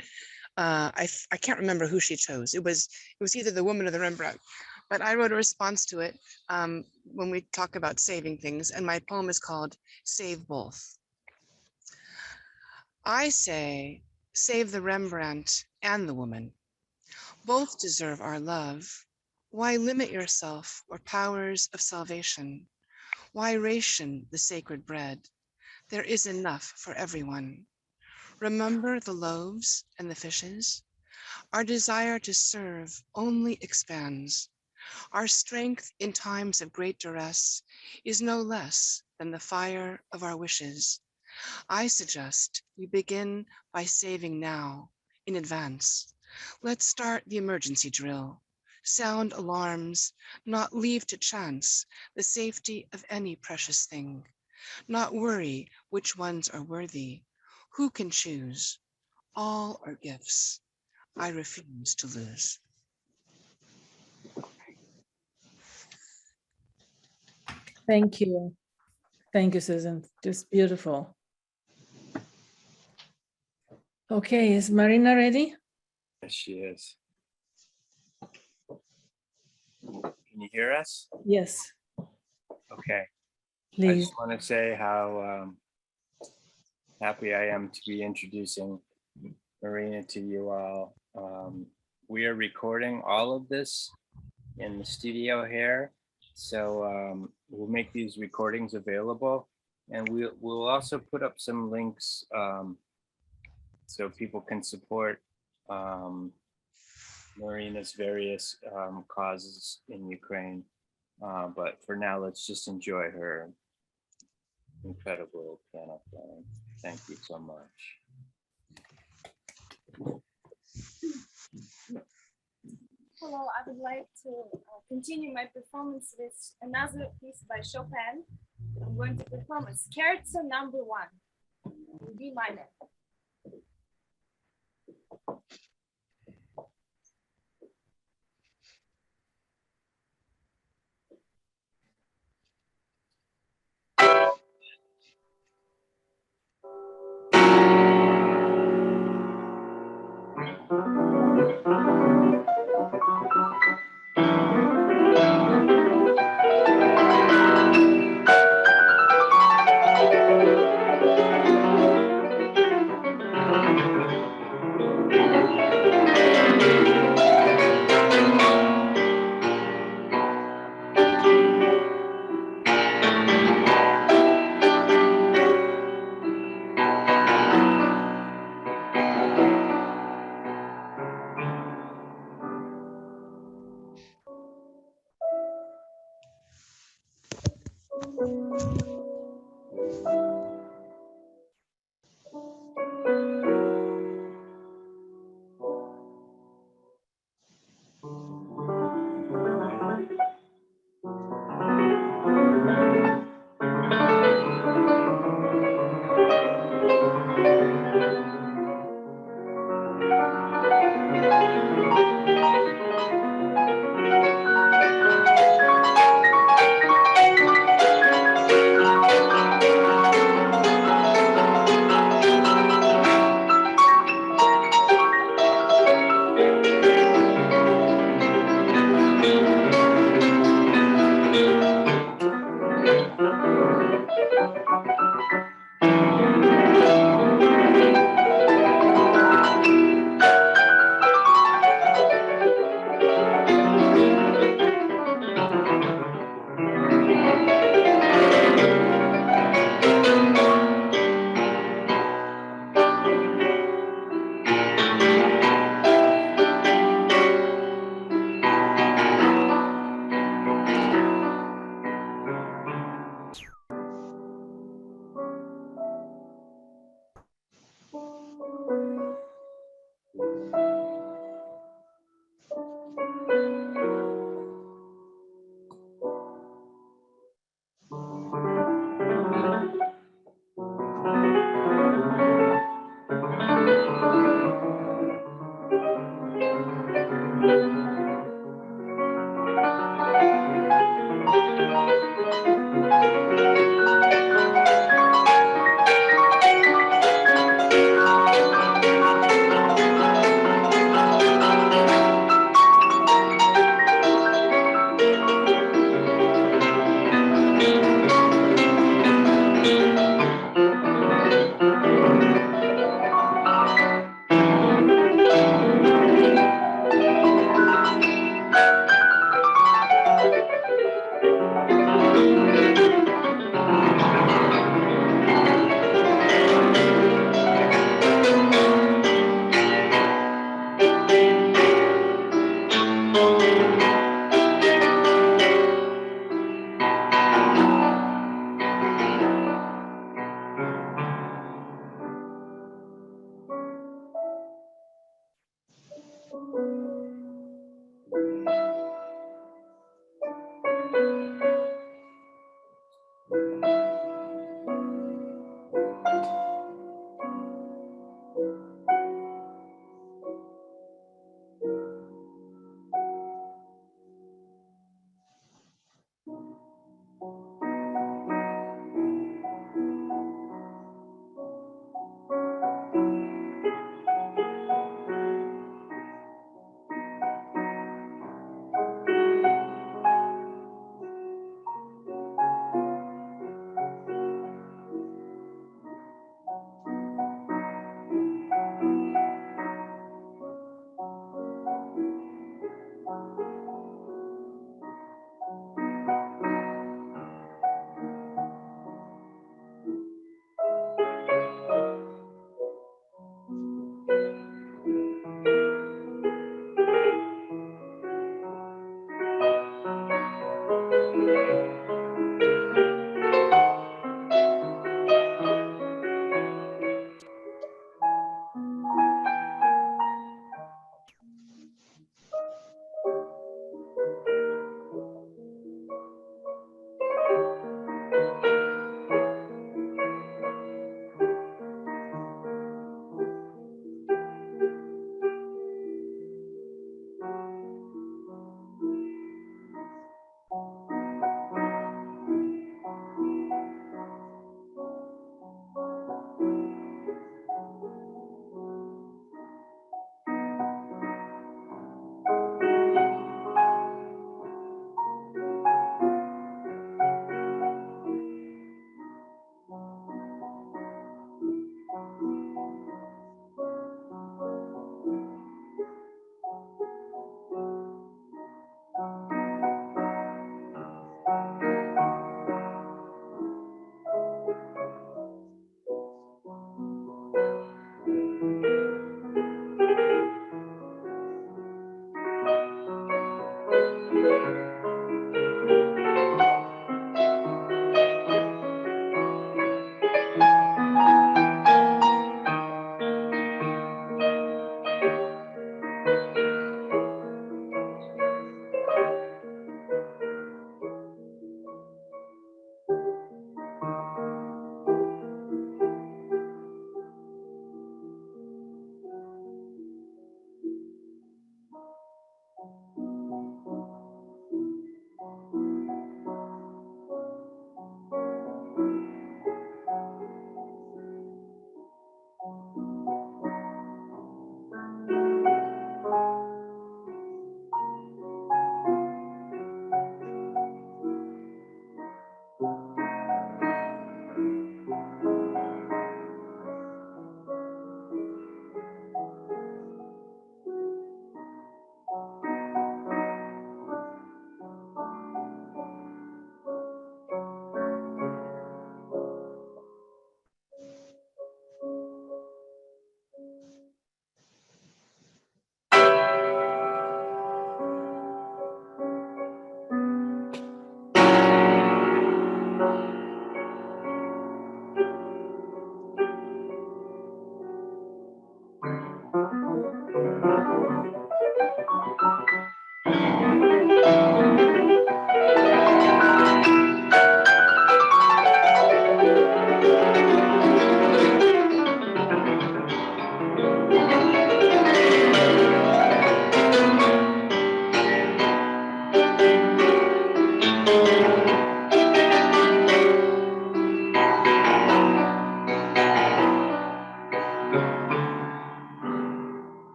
I can't remember who she chose. It was either the woman or the Rembrandt. But I wrote a response to it when we talk about saving things, and my poem is called Save Both. I say, save the Rembrandt and the woman. Both deserve our love. Why limit yourself or powers of salvation? Why ration the sacred bread? There is enough for everyone. Remember the loaves and the fishes? Our desire to serve only expands. Our strength in times of great duress is no less than the fire of our wishes. I suggest you begin by saving now, in advance. Let's start the emergency drill. Sound alarms, not leave to chance the safety of any precious thing. Not worry which ones are worthy. Who can choose? All are gifts I refuse to lose. Thank you. Thank you, Susan. Just beautiful. Okay, is Maryna ready? Yes, she is. Can you hear us? Yes, Okay. I please. just want to say how happy I am to be introducing Maryna to you all. We are recording all of this in the studio here. So we'll make these recordings available, and we'll also put up some links so people can support Maryna's various causes in Ukraine. But for now, let's just enjoy her incredible piano playing. Thank you so much. Hello, I would like to continue my performance with another piece by Chopin. I'm going to perform a Scherzo number 1, in B minor.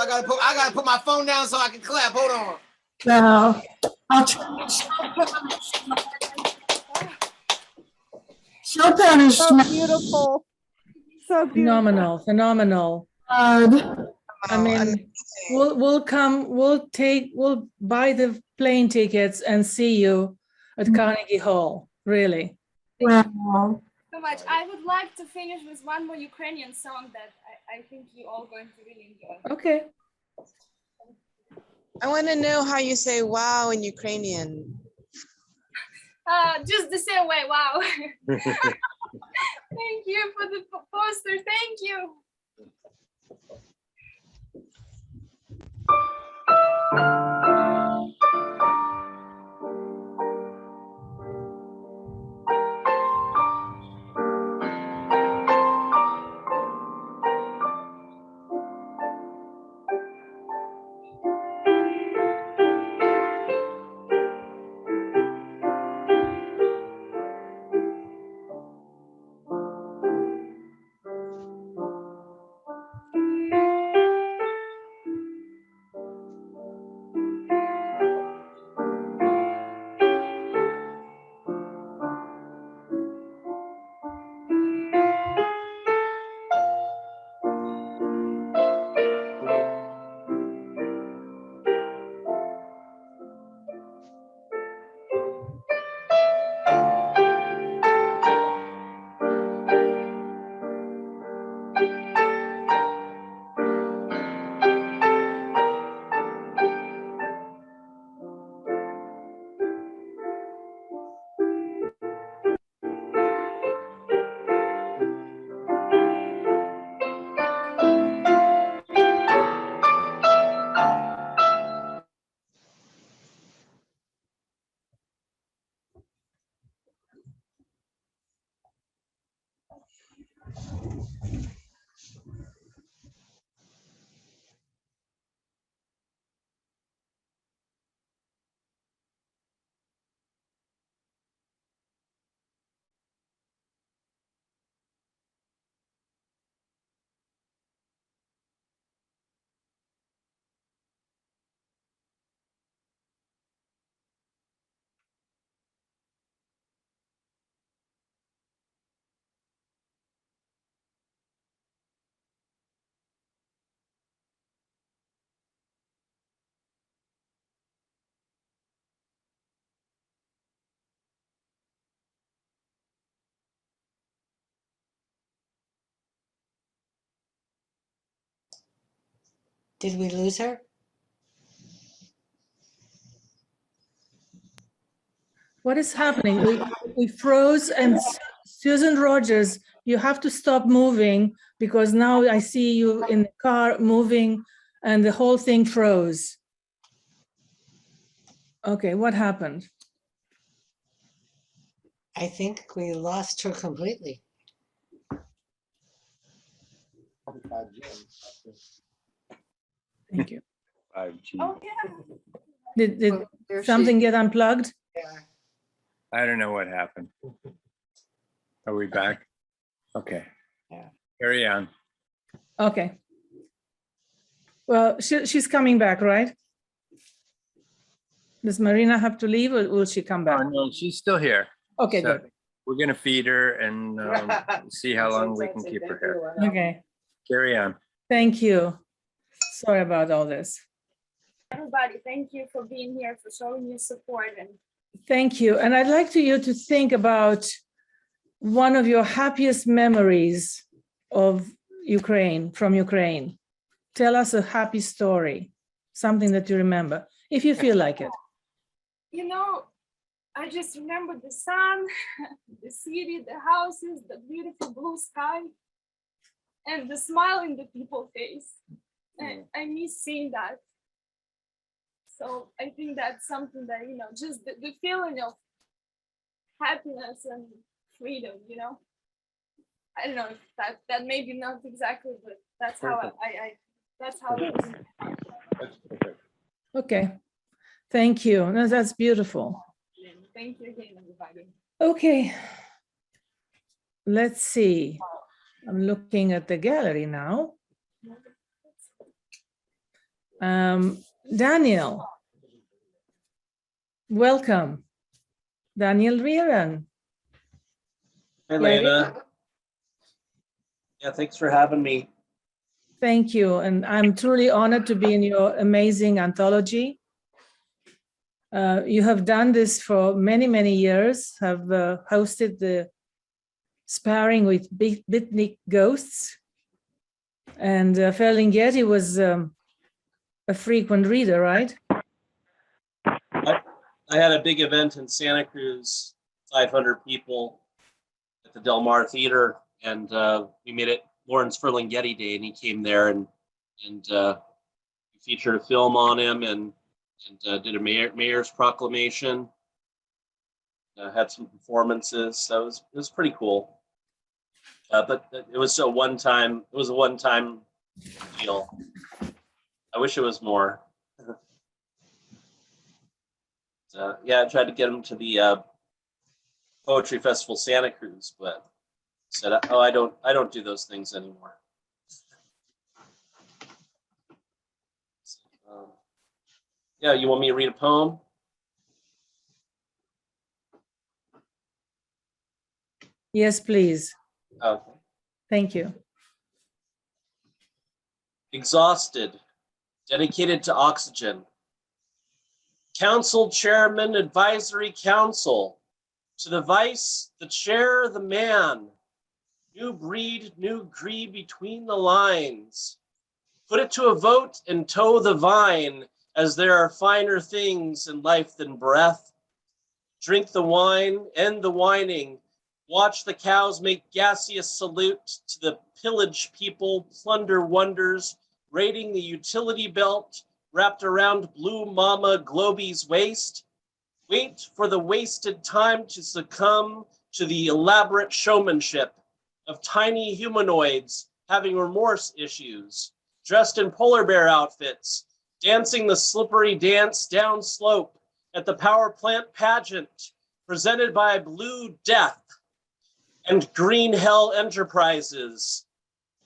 I gotta put my phone down so I can clap. Hold on. Now, I'll try. Chopin is So beautiful. So beautiful. Phenomenal, phenomenal. I mean, we'll buy the plane tickets and see you at Carnegie Hall, really. Wow. So much. I would like to finish with one more Ukrainian song that I think you all going to really enjoy. Okay. I want to know how you say wow in Ukrainian. Just the same way. Wow. Thank you for the poster. Thank you. Did we lose her? What is happening? We froze, and Susan Rogers, you have to stop moving because now I see you in the car moving and the whole thing froze. Okay, what happened? I think we lost her completely. Thank you. 5G. Oh, yeah. Did There something she- get unplugged? Yeah. I don't know what happened. Are we back? Okay. Yeah. Carry on. Okay. Well, she's coming back, right? Does Maryna have to leave or will she come Oh, back? no, she's still here. Okay, So good. we're gonna feed her and see how long we can keep her here. Okay, Carry on. thank you. Sorry about all this. Everybody, thank you for being here, for showing your support. And Thank you. And I'd like you to think about one of your happiest memories of Ukraine, from Ukraine. Tell us a happy story, something that you remember, if you feel like it. you know, I just remember the sun, the city, the houses, the beautiful blue sky, and the smile in the people's face. And I miss seeing that. So I think that's something that, you know, just the feeling of happiness and freedom, you know. I don't know if that maybe not exactly, but that's how I that's how it was. That's perfect. Okay, thank you. No, that's beautiful. Thank you again, everybody. Okay, let's see. I'm looking at the gallery now. Daniel, welcome. Daniel Yarian. Hey, Elena. Yeah, thanks for having me. Thank you. And I'm truly honored to be in your amazing anthology. You have done this for many, many years, have hosted the Sparring with Beatnik Ghosts. And Ferlinghetti was a frequent reader, right? I had a big event in Santa Cruz, 500 people at the Del Mar Theater, and we made it Lawrence Ferlinghetti Day, and he came there and we featured a film on him and did a mayor's proclamation. Had some performances, so it was pretty cool. But it was a one-time deal. I wish it was more. Yeah, I tried to get him to the Poetry Festival Santa Cruz, but said, "Oh, I don't do those things anymore." Yeah, you want me to read a poem? Yes, please. Okay. Thank you. Exhausted, dedicated to oxygen. Council Chairman, Advisory Council. To the vice, the chair, the man. New breed, new greed between the lines. Put it to a vote and toe the vine, as there are finer things in life than breath. Drink the wine, end the whining. Watch the cows make gaseous salute to the pillaged people, plunder wonders, raiding the utility belt wrapped around Blue Mama Globey's waist. Wait for the wasted time to succumb to the elaborate showmanship of tiny humanoids having remorse issues, dressed in polar bear outfits, dancing the slippery dance down slope at the power plant pageant presented by Blue Death and Green Hell Enterprises.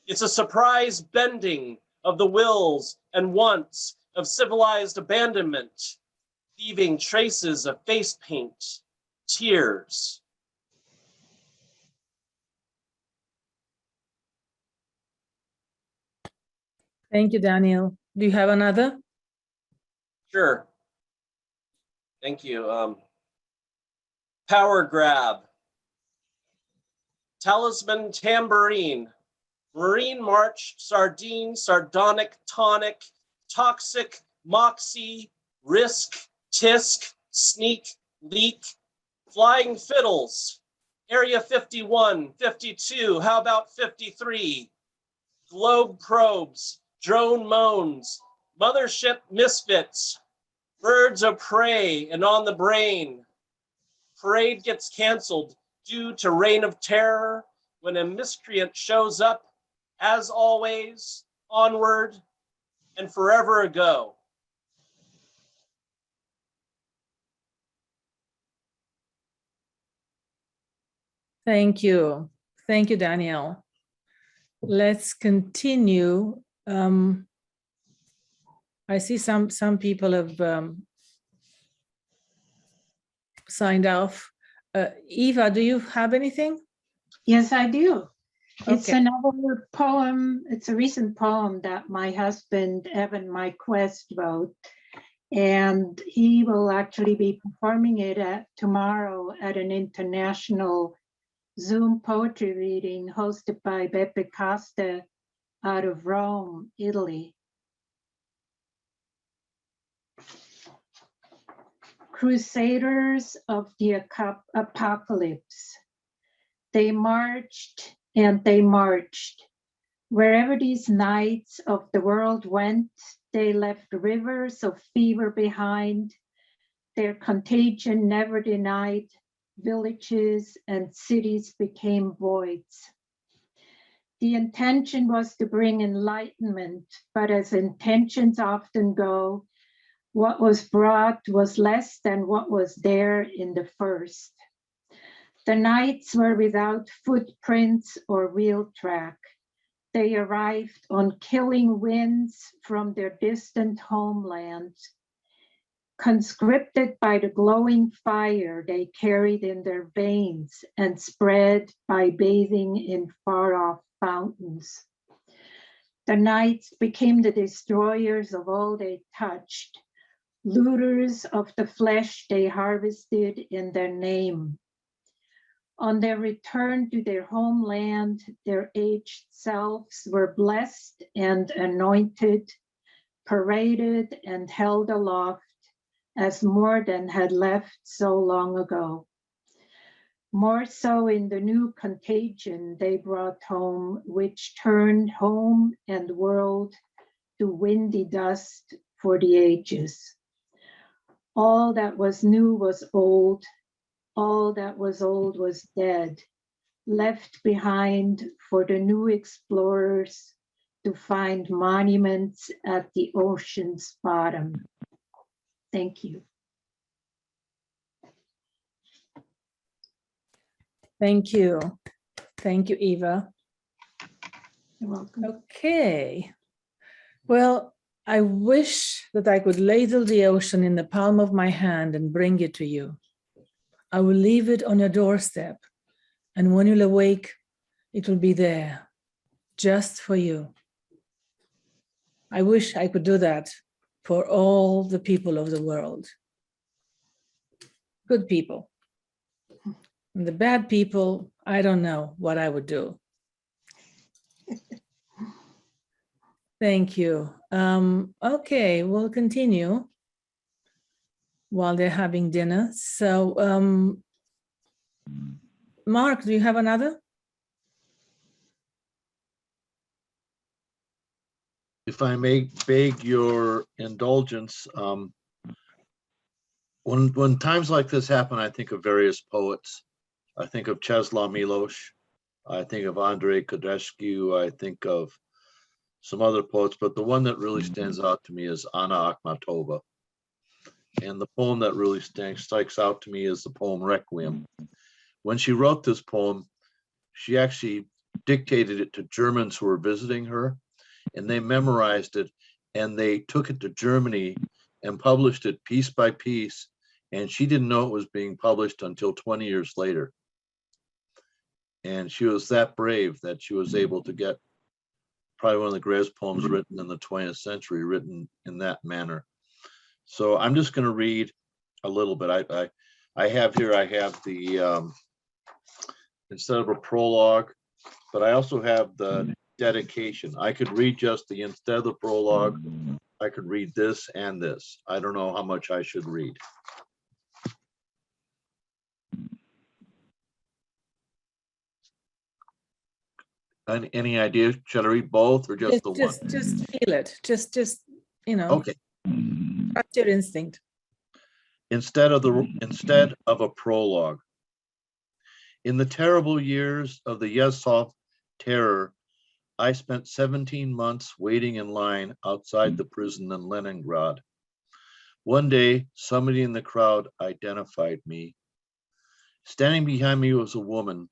It's a surprise bending of the wills and wants of civilized abandonment, leaving traces of face paint, tears. Thank you, Daniel. Do you have another? Sure. Thank you. Power grab. Talisman tambourine. Marine march, sardine, sardonic, tonic, toxic, moxie, risk, tisk, sneak, leak, flying fiddles. Area 51, 52, how about 53? Globe probes, drone moans, mothership misfits, birds of prey and on the brain. Parade gets canceled due to reign of terror when a miscreant shows up, as always, onward and forever ago. Thank you. Thank you, Daniel. Let's continue. I see some people have signed off. Eva, do you have anything? Yes, I do. It's Okay. another poem. It's a recent poem that my husband, Evan Myquest, wrote. And he will actually be performing it tomorrow at an international Zoom poetry reading hosted by Beppe Costa out of Rome, Italy. Crusaders of the apocalypse. They marched and they marched. Wherever these knights of the world went, they left rivers of fever behind. Their contagion never denied. Villages and cities became voids. The intention was to bring enlightenment, but as intentions often go, what was brought was less than what was there in the first. The knights were without footprints or wheel track. they arrived on killing winds from their distant homelands. Conscripted by the glowing fire they carried in their veins and spread by bathing in far-off fountains. The knights became the destroyers of all they touched, looters of the flesh they harvested in their name. On their return to their homeland, their aged selves were blessed and anointed, paraded and held aloft as more than had left so long ago. More so in the new contagion they brought home, which turned home and world to windy dust for the ages. All that was new was old, all that was old was dead, left behind for the new explorers to find monuments at the ocean's bottom. Thank you. Thank you. Thank you, Eva. You're welcome. Okay. Well, I wish that I could ladle the ocean in the palm of my hand and bring it to you. I will leave it on your doorstep, and when you'll awake, it will be there, just for you. I wish I could do that for all the people of the world. Good people. And the bad people, I don't know what I would do. Thank you. Okay, we'll continue while they're having dinner. So, Marc, do you have another? If I may beg your indulgence, when times like this happen, I think of various poets. I think of Czesław Miłosz. I think of Andrei Kodescu. I think of some other poets, but the one that really stands out to me is Anna Akmatova. And the poem that really strikes out to me is the poem Requiem. When she wrote this poem, she actually dictated it to Germans who were visiting her, and they memorized it, and they took it to Germany and published it piece by piece, and she didn't know it was being published until 20 years later. And she was that brave that she was able to get probably one of the greatest poems written in the 20th century, written in that manner. So I'm just going to read a little bit. I have the, instead of a prologue, but I also have the dedication. I could read just the, instead of the prologue, I could read this and this. I don't know how much I should read. Any idea? Should I read both or just the one? Just feel it. Just you know. Okay. Trust your instinct. Instead of a prologue. In the terrible years of the Yezhov terror, I spent 17 months waiting in line outside the prison in Leningrad. One day, somebody in the crowd identified me. Standing behind me was a woman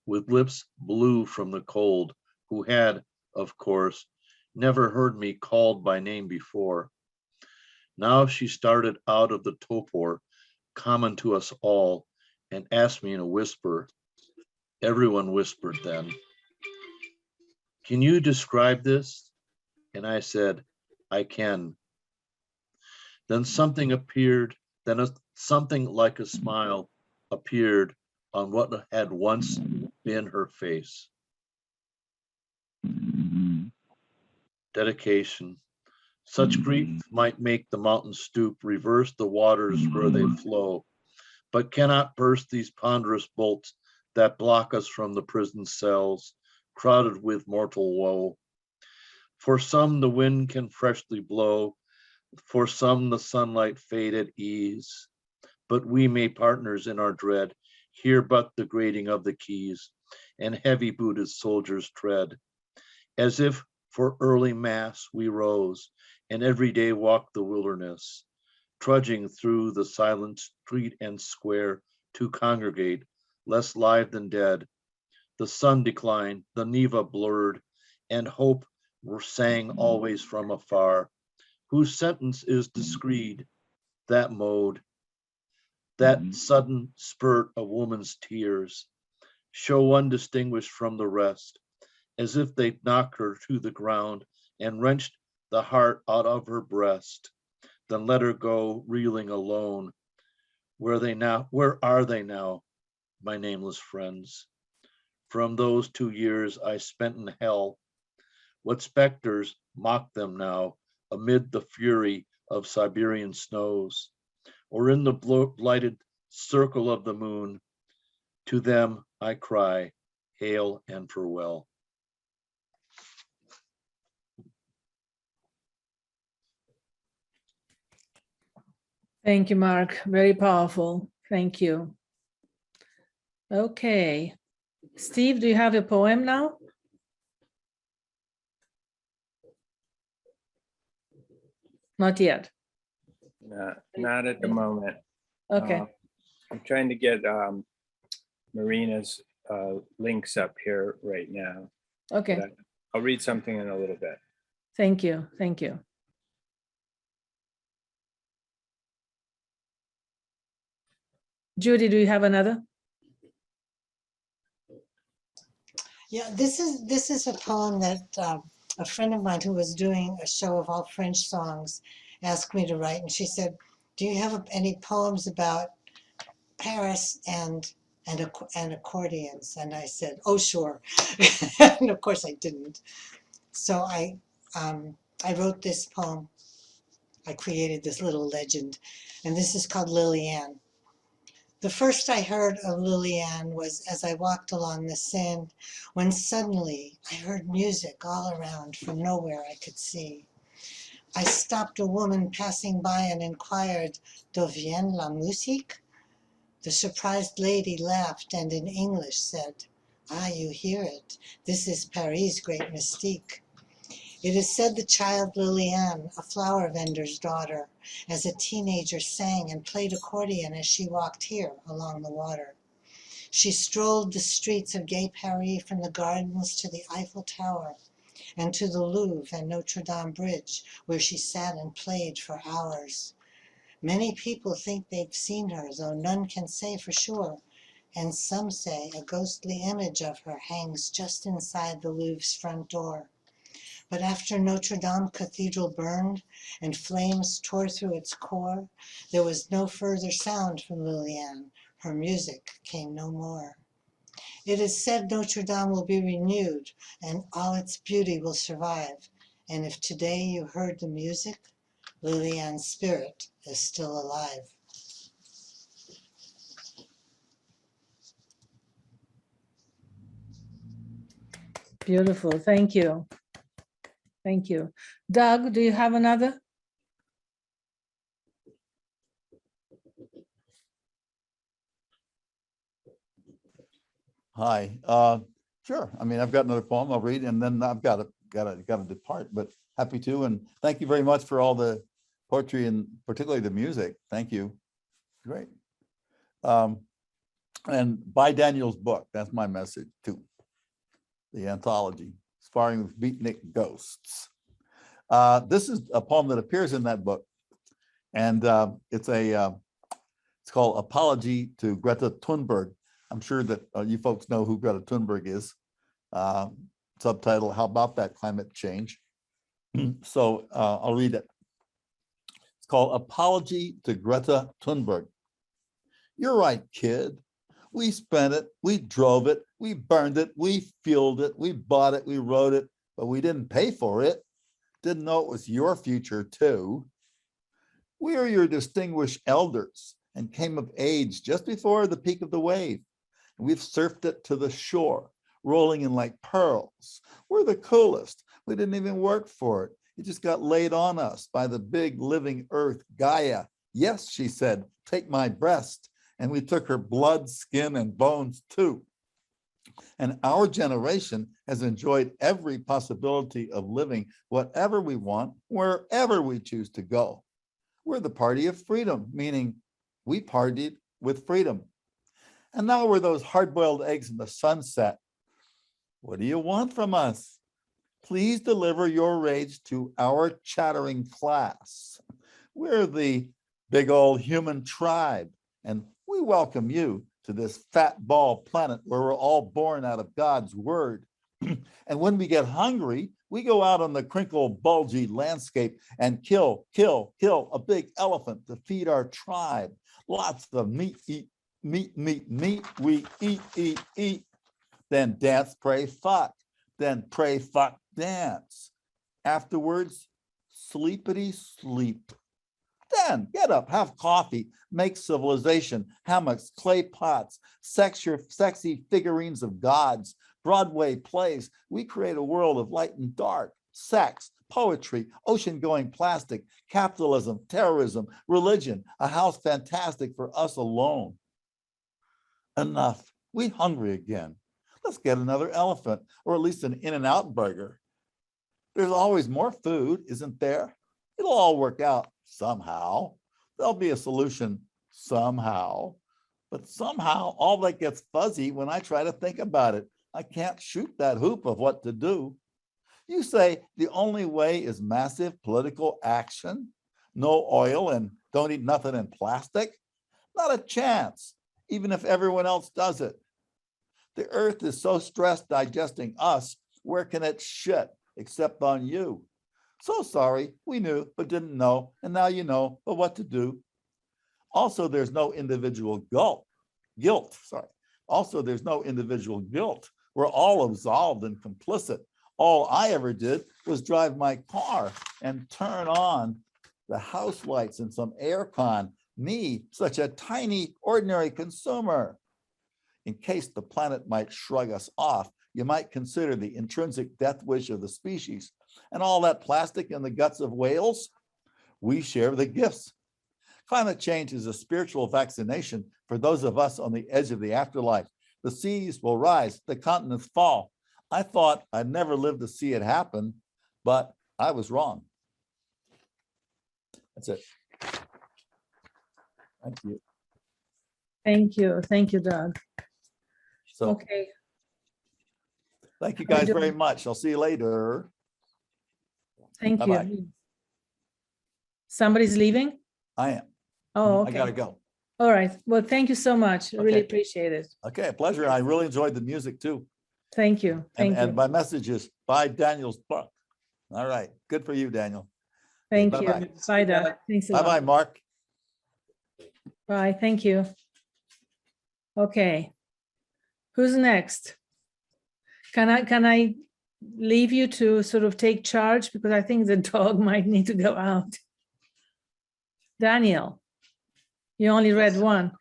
with lips blue from the cold, who had, of course, never heard me called by name before. Now she started out of the torpor common to us all and asked me in a whisper. Everyone whispered then. Can you describe this? And I said, I can. Then something appeared, something like a smile appeared on what had once been her face. Dedication. Such grief might make the mountains stoop, reverse the waters where they flow, but cannot burst these ponderous bolts that block us from the prison cells, crowded with mortal woe. For some the wind can freshly blow, for some the sunlight fade at ease, but we may partners in our dread, hear but the grating of the keys, and heavy booted soldiers tread. As if for early mass we rose, and every day walked the wilderness, trudging through the silent street and square to congregate, less live than dead. The sun declined, the Neva blurred, and hope were sang always from afar, whose sentence is discreet, that mode, that sudden spurt of woman's tears, show undistinguished from the rest, as if they'd knocked her to the ground and wrenched the heart out of her breast, then let her go reeling alone. Where are they now, my nameless friends? From those 2 years I spent in hell, what specters mock them now amid the fury of Siberian snows, or in the blighted circle of the moon? To them I cry, hail and farewell. Thank you, Marc. Very powerful. Thank you. Okay. Steve, do you have a poem now? Not yet. Not at the moment. Okay. I'm trying to get Maryna's links up here right now. Okay. But I'll read something in a little bit. Thank you. Thank you. Judy, do you have another? Yeah, this is a poem that a friend of mine who was doing a show of all French songs asked me to write, and she said, "Do you have any poems about Paris and accordions?" And I said, "Oh, sure," and of course I didn't. So I wrote this poem. I created this little legend, and this is called Liliane. The first I heard of Liliane was as I walked along the Seine, when suddenly I heard music all around from nowhere I could see. I stopped a woman passing by and inquired, "D'où vient la musique?" The surprised lady laughed and in English said, "Ah, you hear it. This is Paris' great mystique." It is said the child Liliane, a flower vendor's daughter, as a teenager sang and played accordion as she walked here along the water. She strolled the streets of gay Paris from the gardens to the Eiffel Tower and to the Louvre and Notre Dame Bridge, where she sat and played for hours. Many people think they've seen her, though none can say for sure, and some say a ghostly image of her hangs just inside the Louvre's front door. But after Notre Dame Cathedral burned and flames tore through its core, there was no further sound from Liliane. Her music came no more. It is said Notre Dame will be renewed and all its beauty will survive. And if today you heard the music, Liliane's spirit is still alive. Beautiful. Thank you. Thank you. Doug, do you have another? Hi. Sure. I mean, I've got another poem I'll read, and then I've got to depart. But happy to, and thank you very much for all the poetry and particularly the music. Thank you. Great. And buy Daniel's book. That's my message too. The anthology, Sparring with Beatnik Ghosts. This is a poem that appears in that book, and it's called Apology to Greta Thunberg. I'm sure that you folks know who Greta Thunberg is. Subtitle, How About That Climate Change? So I'll read it. It's called Apology to Greta Thunberg. You're right, kid. We spent it, we drove it, we burned it, we fueled it, we bought it, we rode it, but we didn't pay for it. Didn't know it was your future too. We are your distinguished elders and came of age just before the peak of the wave. And we've surfed it to the shore, rolling in like pearls. We're the coolest. We didn't even work for it. It just got laid on us by the big living earth, Gaia. Yes, she said, take my breast. And we took her blood, skin, and bones too. And our generation has enjoyed every possibility of living whatever we want, wherever we choose to go. We're the party of freedom, meaning we partied with freedom. And now we're those hard-boiled eggs in the sunset. What do you want from us? Please deliver your rage to our chattering class. We're the big old human tribe, and we welcome you to this fat ball planet where we're all born out of God's word. And when we get hungry, we go out on the crinkled, bulgy landscape and kill a big elephant to feed our tribe. Lots of meat, eat, meat, meat, meat. We eat. Then dance, pray, fuck. Then pray, fuck, dance. Afterwards, sleepity sleep. Then get up, have coffee, make civilization, hammocks, clay pots, sexy figurines of gods, Broadway plays. We create a world of light and dark, sex, poetry, ocean-going plastic, capitalism, terrorism, religion, a house fantastic for us alone. Enough. We hungry again. Let's get another elephant, or at least an In-N-Out burger. There's always more food, isn't there? It'll all work out somehow. There'll be a solution somehow. But somehow all that gets fuzzy when I try to think about it. I can't shoot that hoop of what to do. You say the only way is massive political action? No oil and don't eat nothing in plastic? Not a chance, even if everyone else does it. The earth is so stressed digesting us, where can it shit except on you? So sorry, we knew but didn't know, and now you know, but what to do? Also, there's no individual guilt. Also, there's no individual guilt. We're all absolved and complicit. All I ever did was drive my car and turn on the house lights and some air con. Me, such a tiny, ordinary consumer. In case the planet might shrug us off, you might consider the intrinsic death wish of the species. And all that plastic in the guts of whales, we share the gifts. Climate change is a spiritual vaccination for those of us on the edge of the afterlife. The seas will rise, the continents fall. I thought I'd never live to see it happen, but I was wrong. That's it. Thank you. Thank you. Thank you, Doug. So, Okay. thank you How you guys very doing? much. I'll see you later. Thank Bye-bye. you. Somebody's leaving? I am. Oh, I okay. gotta go. All right. Well, thank you so much. I really Okay. appreciate it. Okay, a pleasure. I really enjoyed the music too. Thank you. Thank And you. my message is buy Daniel's book. All right. Good for you, Daniel. Thank Bye-bye. you. Bye, Doug. Thanks a lot. Bye-bye, Marc. Bye. Thank you. Okay. Who's next? Can I leave you to sort of take charge, because I think the dog might need to go out. Daniel, you only read one.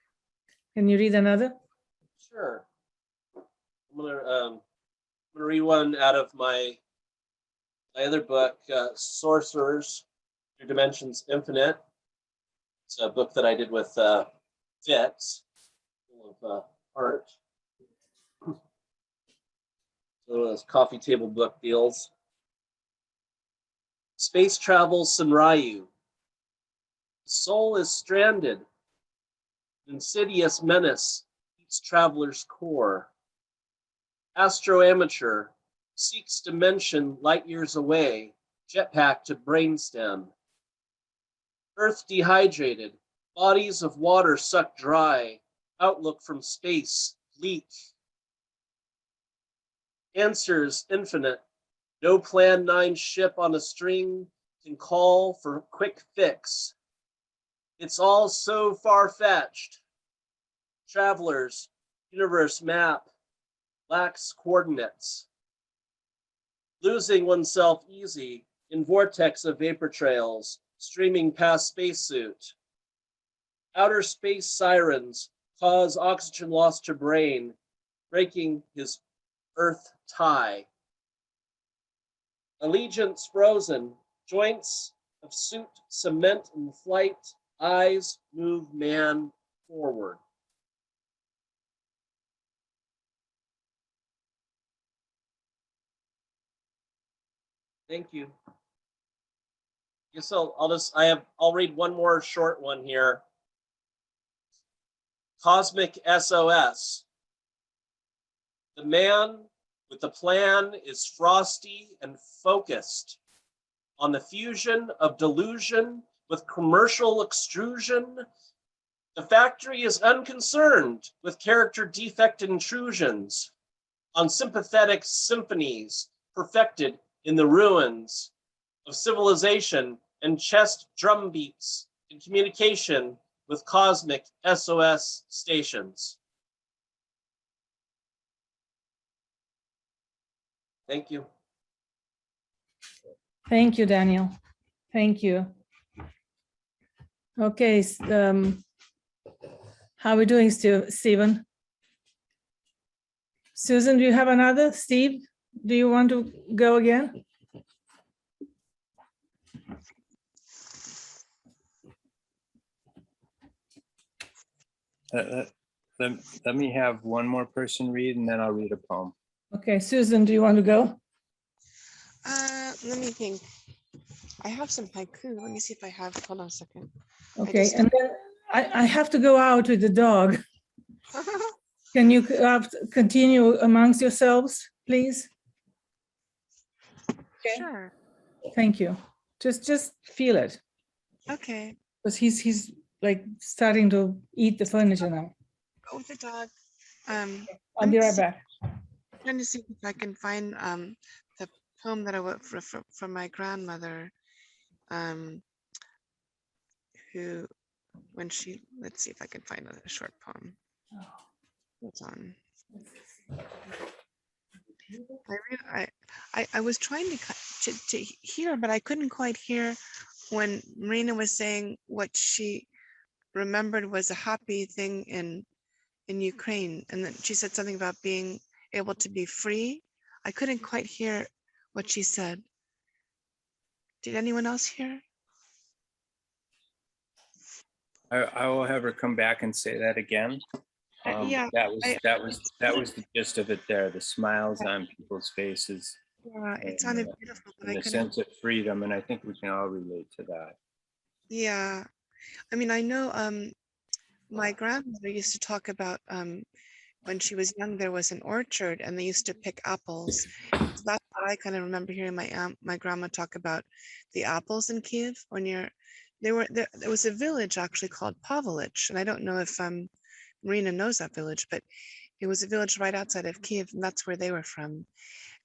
Can you read another? Sure. I'm gonna read one out of my other book, Sorcerers Through Dimensions Infinite. It's a book that I did with Fitz, full of art. One of those coffee table book deals. Space travel Sunrayu. The soul is stranded. An insidious menace eats traveler's core. Astro amateur seeks dimension light years away, jetpack to brainstem. Earth dehydrated, bodies of water sucked dry, outlook from space bleak. Answers infinite, no plan 9 ship on a string can call for quick fix. It's all so far-fetched. Travelers, universe map, lacks coordinates. Losing oneself easy in vortex of vapor trails, streaming past spacesuit. Outer space sirens cause oxygen loss to brain, breaking his earth tie. Allegiance frozen, joints of suit cement in flight, eyes move man forward. Thank you. Guess I'll read one more short one here. Cosmic SOS. The man with the plan is frosty and focused on the fusion of delusion with commercial extrusion. The factory is unconcerned with character defect intrusions on sympathetic symphonies perfected in the ruins of civilization and chest drum beats in communication with cosmic SOS stations. Thank you. Thank you, Daniel. Thank you. Okay, how are we doing, Stephen? Susan, do you have another? Steve, do you want to go again? Let me have one more person read and then I'll read a poem. Okay, Susan, do you want to go? Let me think. I have some haiku. Let me see if I have. Hold on a second. Okay, and then I have to go out with the dog. Can you continue amongst yourselves, please? Okay. Sure. Thank you. Just feel it. Okay. Because he's like starting to eat the furniture now. Go with the dog. I'll be right back. I'm trying to see if I can find the poem that I wrote from my grandmother, who, when she, let's see if I can find a short poem. Hold on. I was trying to hear, but I couldn't quite hear when Maryna was saying what she remembered was a happy thing in Ukraine, and then she said something about being able to be free. I couldn't quite hear what she said. Did anyone else hear? I will have her come back and say that again. Yeah, that was the gist of it there. The smiles on people's faces. Yeah, it sounded beautiful, but and I the couldn't. sense of freedom, and I think we can all relate to that. Yeah, I mean, I know my grandmother used to talk about when she was young, there was an orchard and they used to pick apples. So that's what I kind of remember hearing my grandma talk about, the apples in Kiev. When there was a village actually called Pavlich, and I don't know if Maryna knows that village, but it was a village right outside of Kiev, and that's where they were from.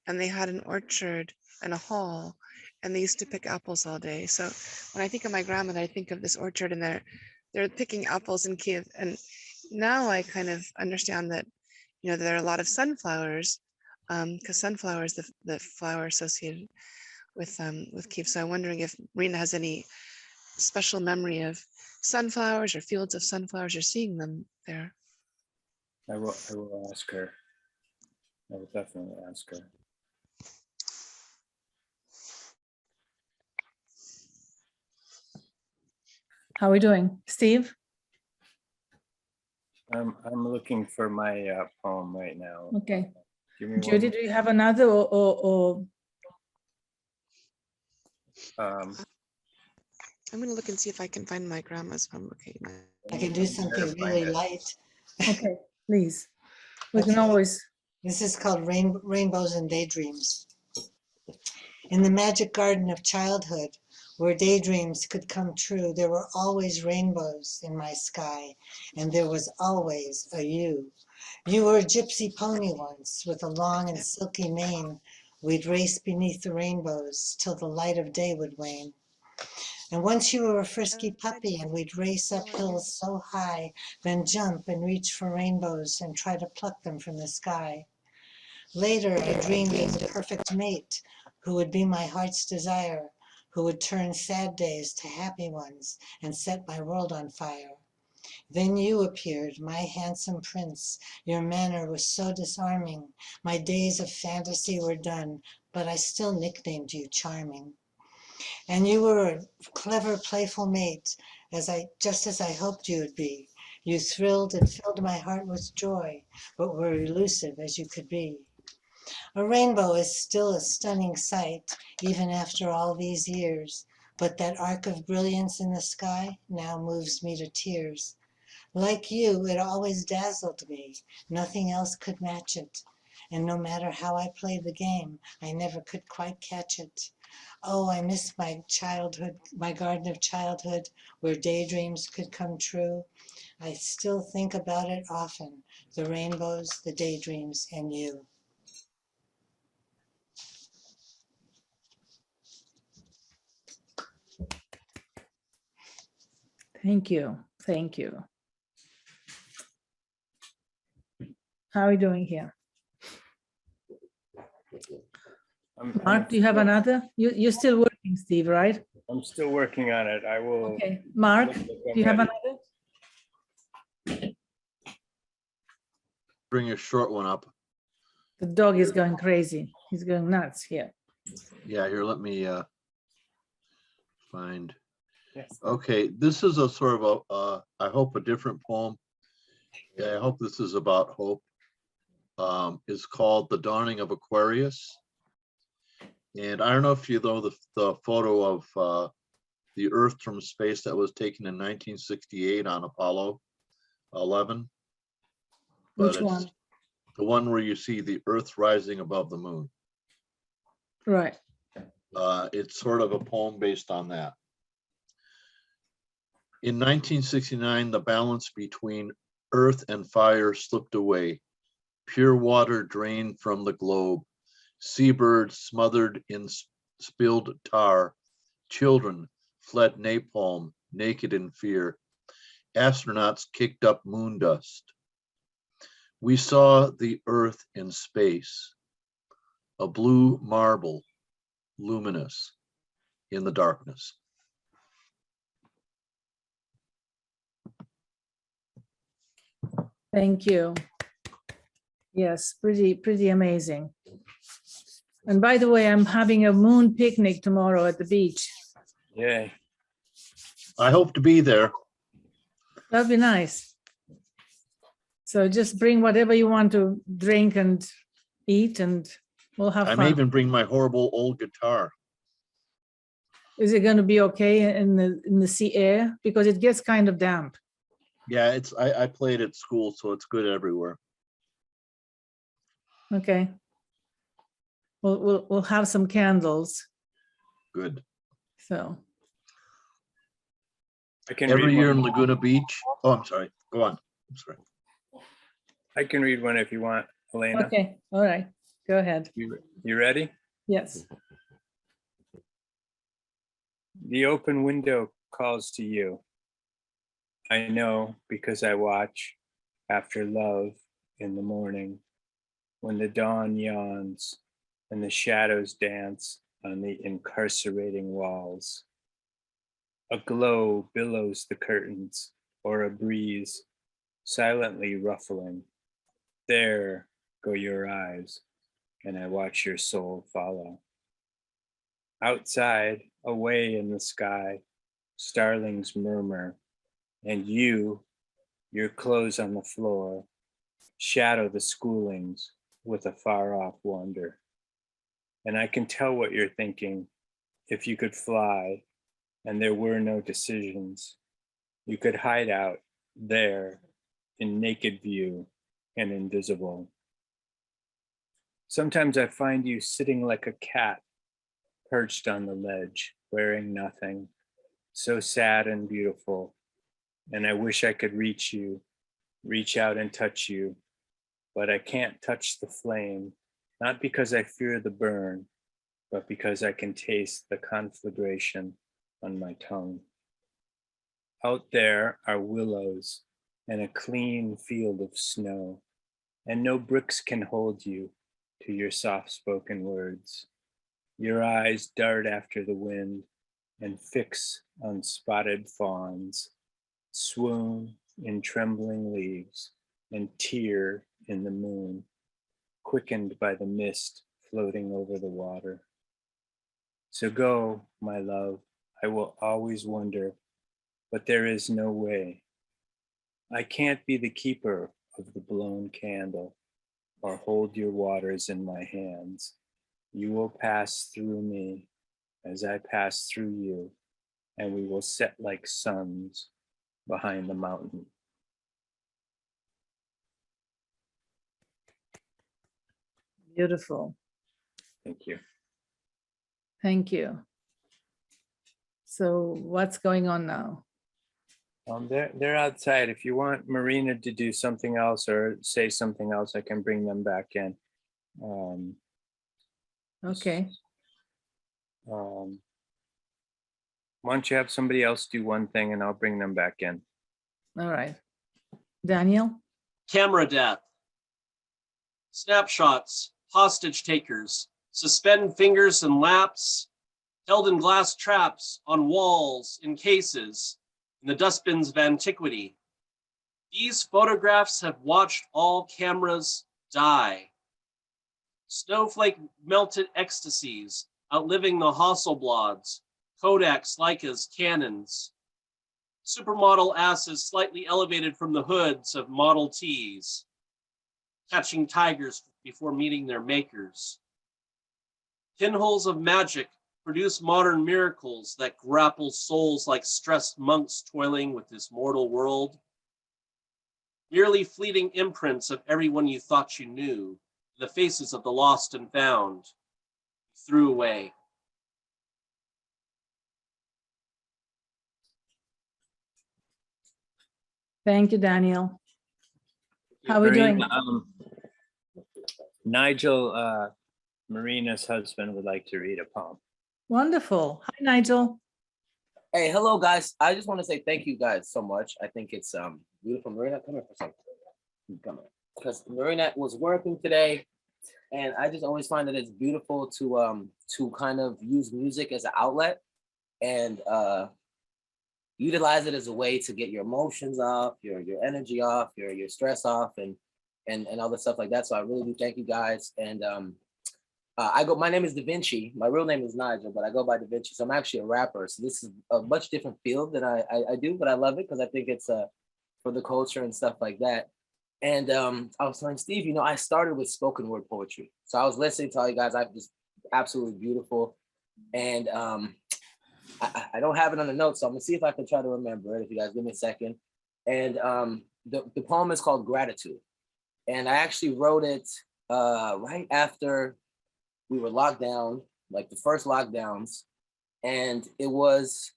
And they had an orchard and a hall, and they used to pick apples all day. So when I think of my grandmother, I think of this orchard, and they're picking apples in Kiev. And now I kind of understand that, you know, there are a lot of sunflowers, because sunflower is the flower associated with Kiev. So I'm wondering if Maryna has any special memory of sunflowers or fields of sunflowers, or seeing them there. I will ask her. I will definitely ask her. How are we doing, Steve? I'm looking for my poem right now. Okay. Give me Judy, do you have another or I'm gonna look and see if I can find my grandma's poem. Okay. I can do something really light. Okay, please. We can always. This is called Rainbows and Daydreams. In the magic garden of childhood, where daydreams could come true, there were always rainbows in my sky, and there was always a you. You were a gypsy pony once, with a long and silky mane. We'd race beneath the rainbows till the light of day would wane. And once you were a frisky puppy, and we'd race up hills so high, then jump and reach for rainbows and try to pluck them from the sky. Later, I dreamed of the perfect mate, who would be my heart's desire, who would turn sad days to happy ones and set my world on fire. Then you appeared, my handsome prince. Your manner was so disarming. My days of fantasy were done, but I still nicknamed you Charming. And you were a clever, playful mate, just as I hoped you would be. You thrilled and filled my heart with joy, but were elusive as you could be. A rainbow is still a stunning sight, even after all these years, but that arc of brilliance in the sky now moves me to tears. Like you, it always dazzled me. Nothing else could match it. and no matter how I played the game, I never could quite catch it. Oh, I miss my childhood, my garden of childhood, where daydreams could come true. I still think about it often, the rainbows, the daydreams, and you. Thank you. Thank you. How are we doing here? Marc, do you have another? You're still working, Steve, right? I'm still working on it. I will. Okay, Marc, look if do I'm you have ready. another? Bring a short one up. The dog is going crazy. He's going nuts here. Yeah, here, let me find. Yes. Okay, this is a sort of a, I hope a different poem. Yeah, I hope this is about hope. It's called The Dawning of Aquarius. And I don't know if you know the photo of the Earth from space that was taken in 1968 on Apollo 11. But Which it's one? the one where you see the Earth rising above the moon. Right. It's sort of a poem based on that. In 1969, the balance between earth and fire slipped away. Pure water drained from the globe. Seabirds smothered in spilled tar. Children fled napalm, naked in fear. Astronauts kicked up moon dust. We saw the earth in space, a blue marble, luminous in the darkness. Thank you. Yes, pretty amazing. And by the way, I'm having a moon picnic tomorrow at the beach. Yay. I hope to be there. That'd be nice. So just bring whatever you want to drink and eat, and we'll have I fun. may even bring my horrible old guitar. Is it going to be okay in the sea air? Because it gets kind of damp. Yeah, I played at school, so it's good everywhere. Okay. We'll have some candles. Good. So I can Every read year one. in Laguna Beach. Oh, I'm sorry. Go on. I'm sorry. I can read one if you want, Elena. okay, all right, go ahead. You ready? Yes. The open window calls to you. I know because I watch after love in the morning, when the dawn yawns and the shadows dance on the incarcerating walls. A glow billows the curtains, or a breeze silently ruffling. There go your eyes, and I watch your soul follow. Outside, away in the sky, starlings murmur, and you, your clothes on the floor, shadow the schoolings with a far-off wonder. And I can tell what you're thinking. If you could fly, and there were no decisions, you could hide out there in naked view and invisible. Sometimes I find you sitting like a cat, perched on the ledge, wearing nothing, so sad and beautiful. And I wish I could reach you, reach out and touch you, but I can't touch the flame, not because I fear the burn, but because I can taste the conflagration on my tongue. Out there are willows and a clean field of snow, and no bricks can hold you to your soft-spoken words. Your eyes dart after the wind and fix on spotted fawns, swoon in trembling leaves and tear in the moon, quickened by the mist floating over the water. So go, my love, I will always wonder, but there is no way. I can't be the keeper of the blown candle or hold your waters in my hands. You will pass through me as I pass through you, and we will set like suns behind the mountain. Beautiful. Thank you. Thank you. So what's going on now? They're outside. If you want Maryna to do something else or say something else, I can bring them back in. Okay. Why don't you have somebody else do one thing and I'll bring them back in. All right. Daniel? Camera death. Snapshots, hostage takers, suspend fingers and laps, held in glass traps, on walls, in cases, in the dustbins of antiquity. These photographs have watched all cameras die. Snowflake melted ecstasies, outliving the Hasselblads, Kodaks, Leicas, Canons. Supermodel asses slightly elevated from the hoods of Model Ts, catching tigers before meeting their makers. Pinholes of magic produce modern miracles that grapple souls like stressed monks toiling with this mortal world. Merely fleeting imprints of everyone you thought you knew, the faces of the lost and found, threw away. Thank you, Daniel. How are we doing? Nigel, Maryna's husband, would like to read a poem. Wonderful. Hi, Nigel. Hey, hello guys. I just want to say thank you guys so much. I think it's beautiful. Maryna, come here for something. Come here. Because Maryna was working today, and I just always find that it's beautiful to kind of use music as an outlet and utilize it as a way to get your emotions off, your energy off, your stress off, and all the stuff like that. So I really do thank you guys. And my name is DaVinci. My real name is Nigel, but I go by DaVinci. So I'm actually a rapper. So this is a much different field that I do, but I love it because I think it's for the culture and stuff like that. And I was telling Steve, you know, I started with spoken word poetry. So I was listening to all you guys. I just absolutely beautiful. And I don't have it on the notes, so I'm gonna see if I can try to remember it. If you guys give me a second. And the poem is called Gratitude. And I actually wrote it right after we were locked down, like the first lockdowns. And it was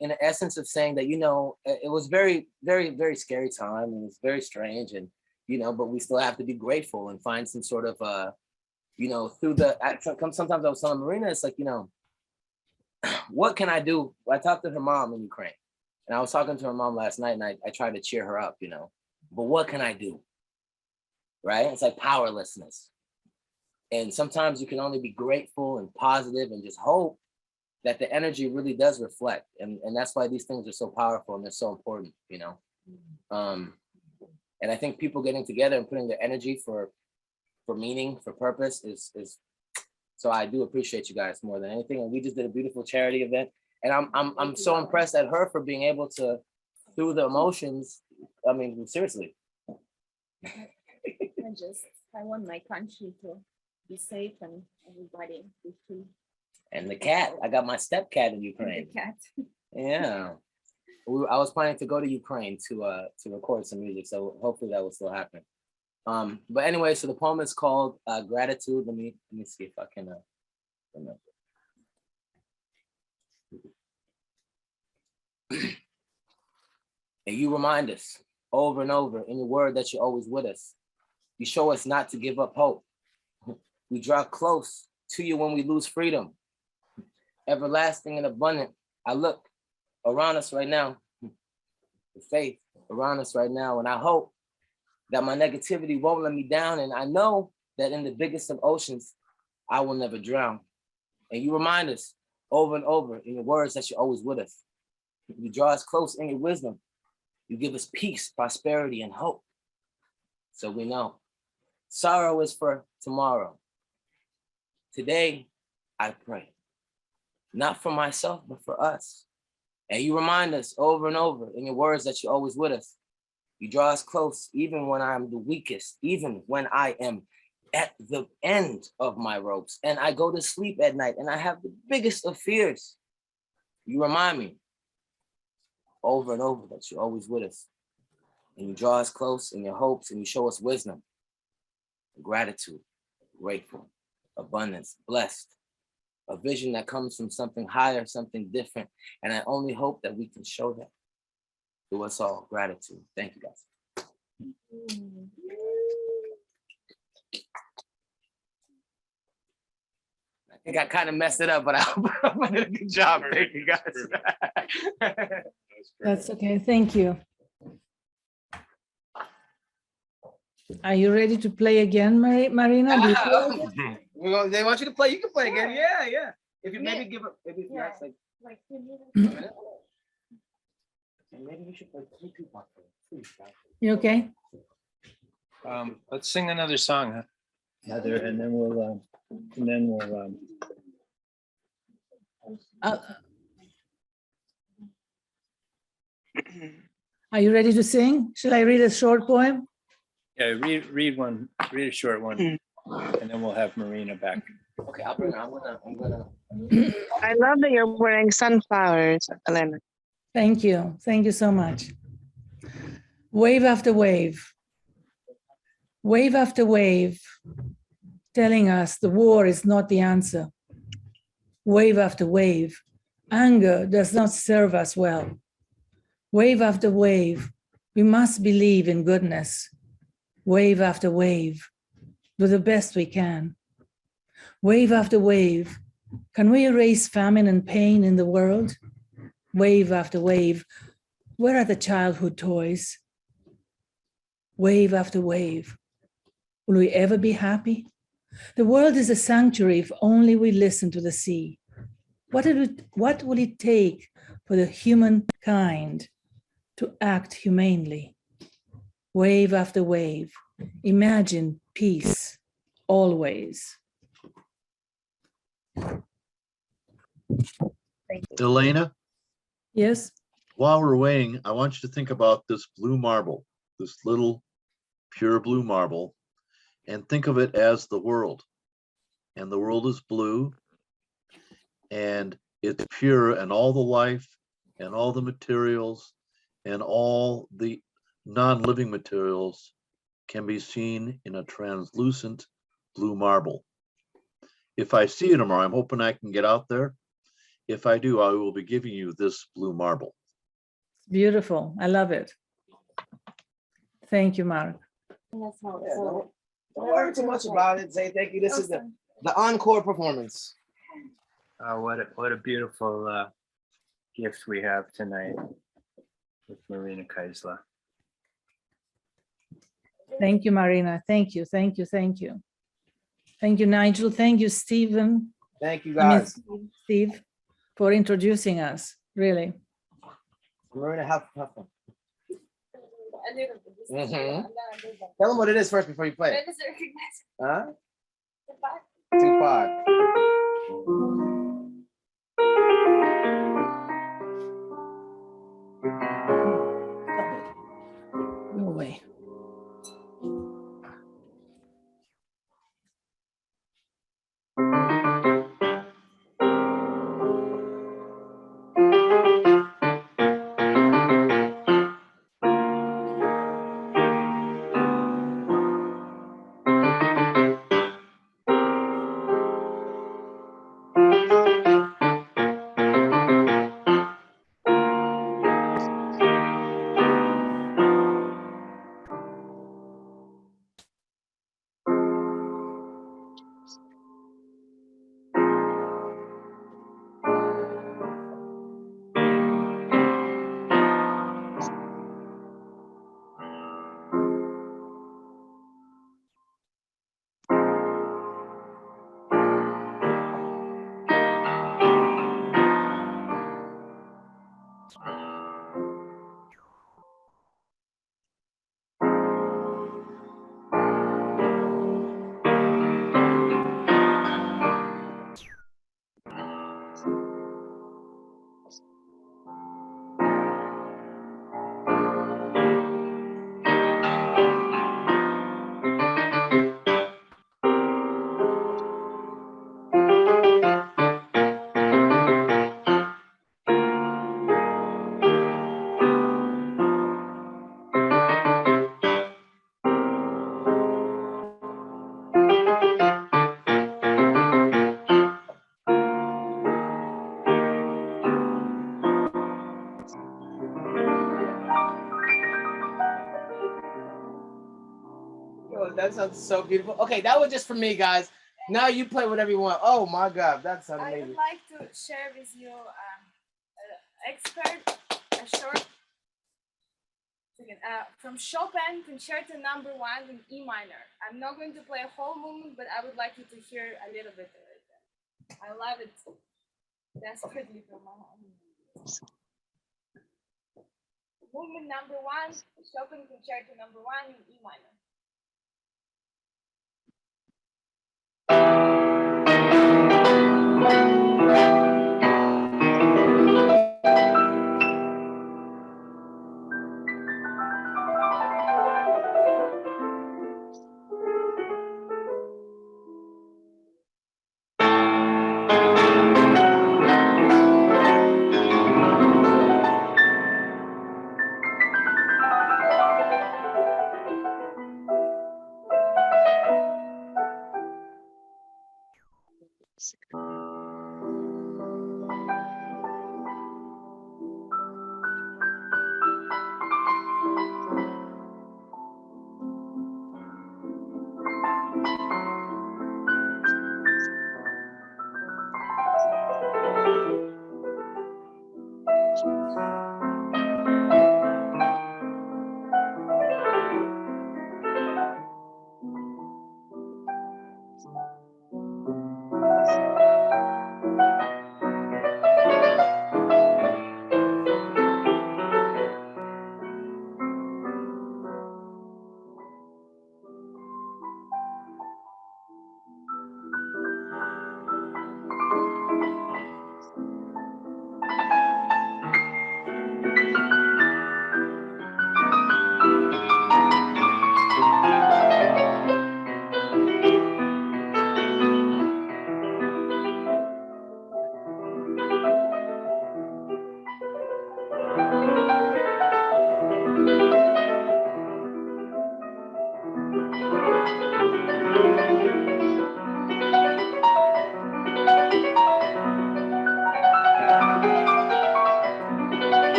in the essence of saying that, you know, it was very, very, very scary time. And it was very strange. And, you know, but we still have to be grateful and find some sort of, you know, sometimes I was telling Maryna, it's like, you know, what can I do? I talked to her mom in Ukraine. And I was talking to her mom last night, and I tried to cheer her up, you know, but what can I do? Right? It's like powerlessness. And sometimes you can only be grateful and positive and just hope that the energy really does reflect. And that's why these things are so powerful and they're so important, you know? And I think people getting together and putting their energy for meaning, for purpose is so I do appreciate you guys more than anything. And we just did a beautiful charity event. And I'm so impressed at her for being able to, through the emotions, I mean, seriously. I want my country to be safe and everybody be free. And the cat, I got my step cat in Ukraine. The cat. Yeah. I was planning to go to Ukraine to record some music. So hopefully that will still happen. But anyway, so the poem is called Gratitude. Let me see if I can remember. And you remind us over and over in your word that you're always with us. You show us not to give up hope. We draw close to you when we lose freedom. Everlasting and abundant. I look around us right now, the faith around us right now, and I hope that my negativity won't let me down. And I know that in the biggest of oceans, I will never drown. And you remind us over and over in your words that you're always with us. You draw us close in your wisdom. You give us peace, prosperity, and hope. So we know sorrow is for tomorrow. Today, I pray, not for myself, but for us. And you remind us over and over in your words that you're always with us. You draw us close, even when I'm the weakest, even when I am at the end of my ropes and I go to sleep at night and I have the biggest of fears. You remind me over and over that you're always with us. And you draw us close in your hopes and you show us wisdom, gratitude. grateful, abundance, blessed, a vision that comes from something higher, something different. And I only hope that we can show that to us all. Gratitude. Thank you, guys. I think I kind of messed it up, but I did a good job. Thank you, guys. That's okay. Thank you. Are you ready to play again, Maryna? Do you feel like it? They want you to play. You can play again. Yeah, yeah. If you maybe give up, maybe if you ask like 2 minutes. And maybe you should play 2 parts. You okay? Let's sing another song, huh? Heather, and then we'll Are you ready to sing? Shall I read a short poem? yeah, read a short one, and then we'll have Maryna back. Okay, I'll bring her. I'm gonna. I love that you're wearing sunflowers, Elena. Thank you. Thank you so much. Wave after wave. Wave after wave, telling us the war is not the answer. Wave after wave, anger does not serve us well. Wave after wave, we must believe in goodness. Wave after wave, do the best we can. Wave after wave, can we erase famine and pain in the world? Wave after wave, where are the childhood toys? Wave after wave, will we ever be happy? The world is a sanctuary if only we listen to the sea. What will it take for the humankind to act humanely? Wave after wave, imagine peace always. Elena, Yes? while we're weighing, I want you to think about this blue marble, this little pure blue marble, and think of it as the world. And the world is blue, and it's pure, and all the life and all the materials and all the non-living materials can be seen in a translucent blue marble. If I see you tomorrow, I'm hoping I can get out there. If I do, I will be giving you this blue marble. Beautiful. I love it. Thank you, Marc. Don't worry too much about it. Say thank you. This is the encore performance. What a beautiful gift we have tonight with Maryna Kysla. Thank you, Maryna. Thank you, thank you, thank you. Thank you, Nigel. Thank you, Stephen. Thank you, guys. Steve, for introducing us, really. Maryna, have fun. Tell them what it is first before you play it. Huh? Tupac. No way. That's so beautiful. Okay, that was just for me, guys. Now you play whatever you want. Oh my God, that's I amazing. would like to share with you expert, a short, from Chopin Concerto No. 1 in E minor. I'm not going to play a whole movement, but I would like you to hear a little bit of it. I love it desperately from my heart. Movement No. 1, Chopin Concerto No. 1 in E minor.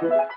Jeez.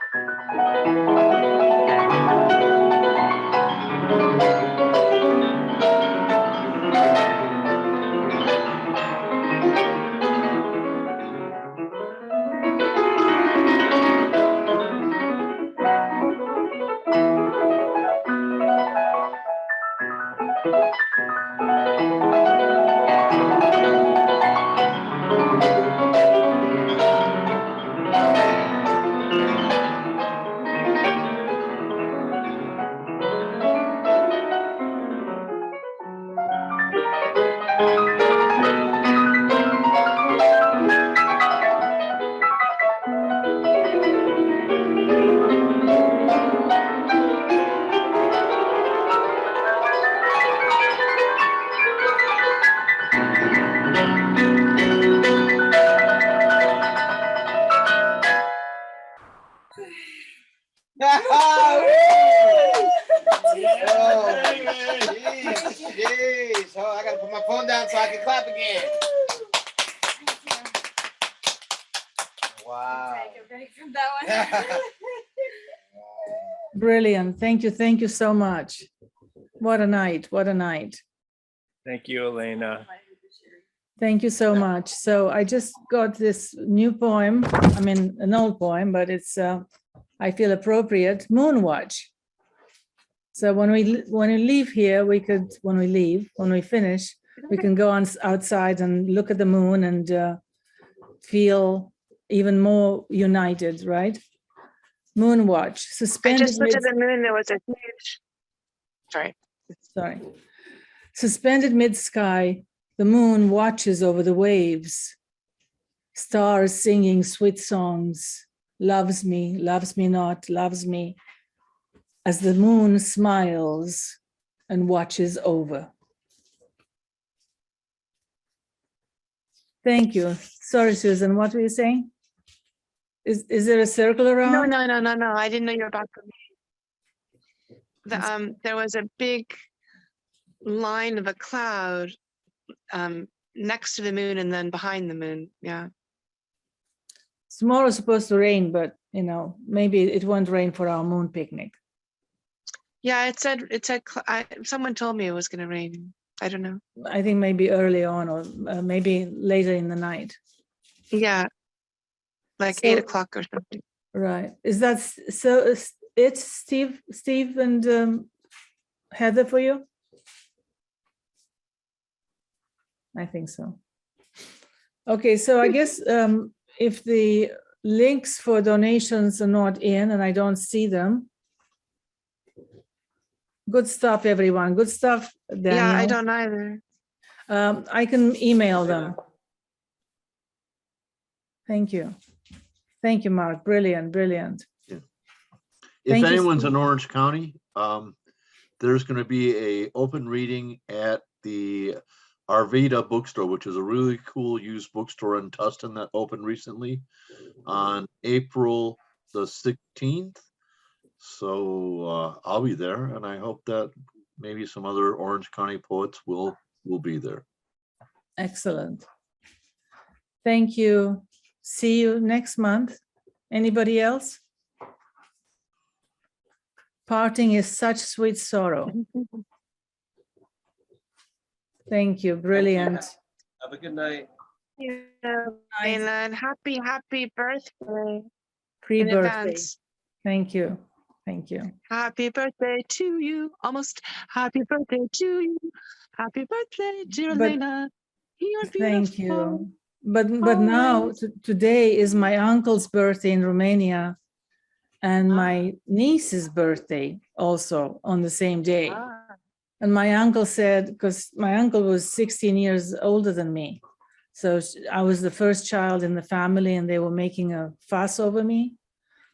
Oh, I gotta put my phone down so I can clap again. Wow. Take a break from that one. Brilliant. Thank you. Thank you so much. What a night. What a night. Thank you, Elena. Thank you so much. So I just got this new poem. I mean, an old poem, but it's, I feel appropriate. Moonwatch. So when we leave here, when we finish, we can go on outside and look at the moon and feel even more united, right? Moonwatch. I Suspended just looked at mid- the moon. There was a huge. Sorry. Suspended mid-sky, the moon watches over the waves. Stars singing sweet songs. Loves me not, loves me. As the moon smiles and watches over. Thank you. Sorry, Susan, what were you saying? Is there a circle around? No. I didn't know you were about to. There was a big line of a cloud next to the moon and then behind the moon. Yeah. Tomorrow's supposed to rain, but maybe it won't rain for our moon picnic. Yeah, it said. Someone told me it was going to rain. I don't know. I think maybe early on or maybe later in the night. Yeah, like 8 o'clock or something. Right. Is that so? It's Steve and Heather for you? I think so. Okay, so I guess if the links for donations are not in and I don't see them, good stuff, everyone. Good stuff, Daniel. Yeah, I don't either. I can email them. Thank you. Thank you, Marc. Brilliant, brilliant. Yeah. Thank If you, anyone's Steve. in Orange County, there's going to be a open reading at the Arvida bookstore, which is a really cool used bookstore in Tustin that opened recently on April the 16th. So I'll be there, and I hope that maybe some other Orange County poets will be there. Excellent. Thank you. See you next month. Anybody else? Parting is such sweet sorrow. Thank you. Brilliant. Have a good night. Yeah, Elena, and happy birthday. Pre-birthday. In advance. Thank you. Thank you. Happy birthday to you. Almost happy birthday to you. Happy birthday, dear Elena. You're beautiful. Thank you. But now today is my uncle's birthday in Romania and my niece's birthday also on the same day. And my uncle said, because my uncle was 16 years older than me. So I was the first child in the family and they were making a fuss over me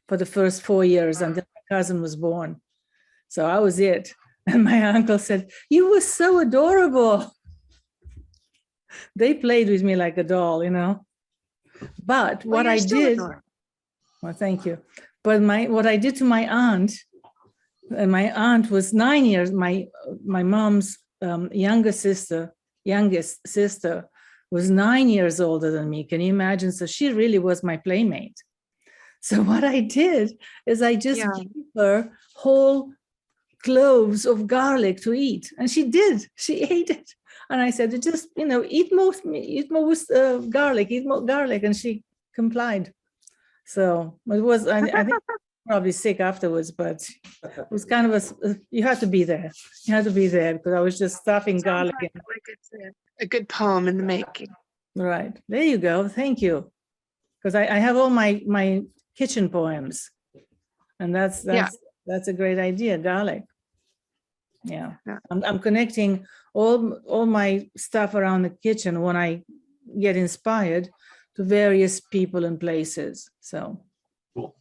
for the first 4 years until my cousin was born. So I was it. And my uncle said, you were so adorable. They played with me like a doll, But what I did, well, thank you. But what I did to my aunt, and my aunt was 9 years, my mom's youngest sister was 9 years older than me. Can you imagine? So she really was my playmate. So what I did is I just Yeah. gave her whole cloves of garlic to eat, and she did. She ate it, and I said, "Just eat more garlic, eat more garlic," and she complied. So it was. I think probably sick afterwards, but it was kind of you had to be there. You had to be there because I was just stuffing garlic in. Like it's a good poem in the making. Right. There you go. Thank you. Because I have all my kitchen poems. And that's a great idea, garlic. Yeah. I'm connecting all my stuff around the kitchen when I get inspired to various people and places. So Cool.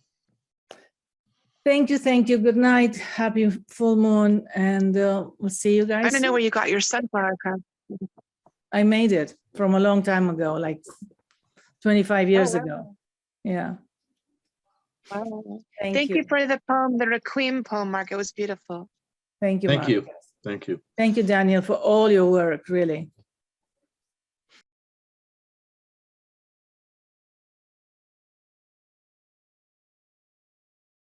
Thank you. Good night. Happy full moon. And we'll see you guys. I don't know where you got your sunflower crop. I made it from a long time ago, like 25 years wow. ago. Yeah. Wow. Thank Thank you. you for the poem, the Requiem poem, Marc. It was beautiful. Thank you, Thank Marc. you. Thank you. Thank you, Daniel, for all your work, really.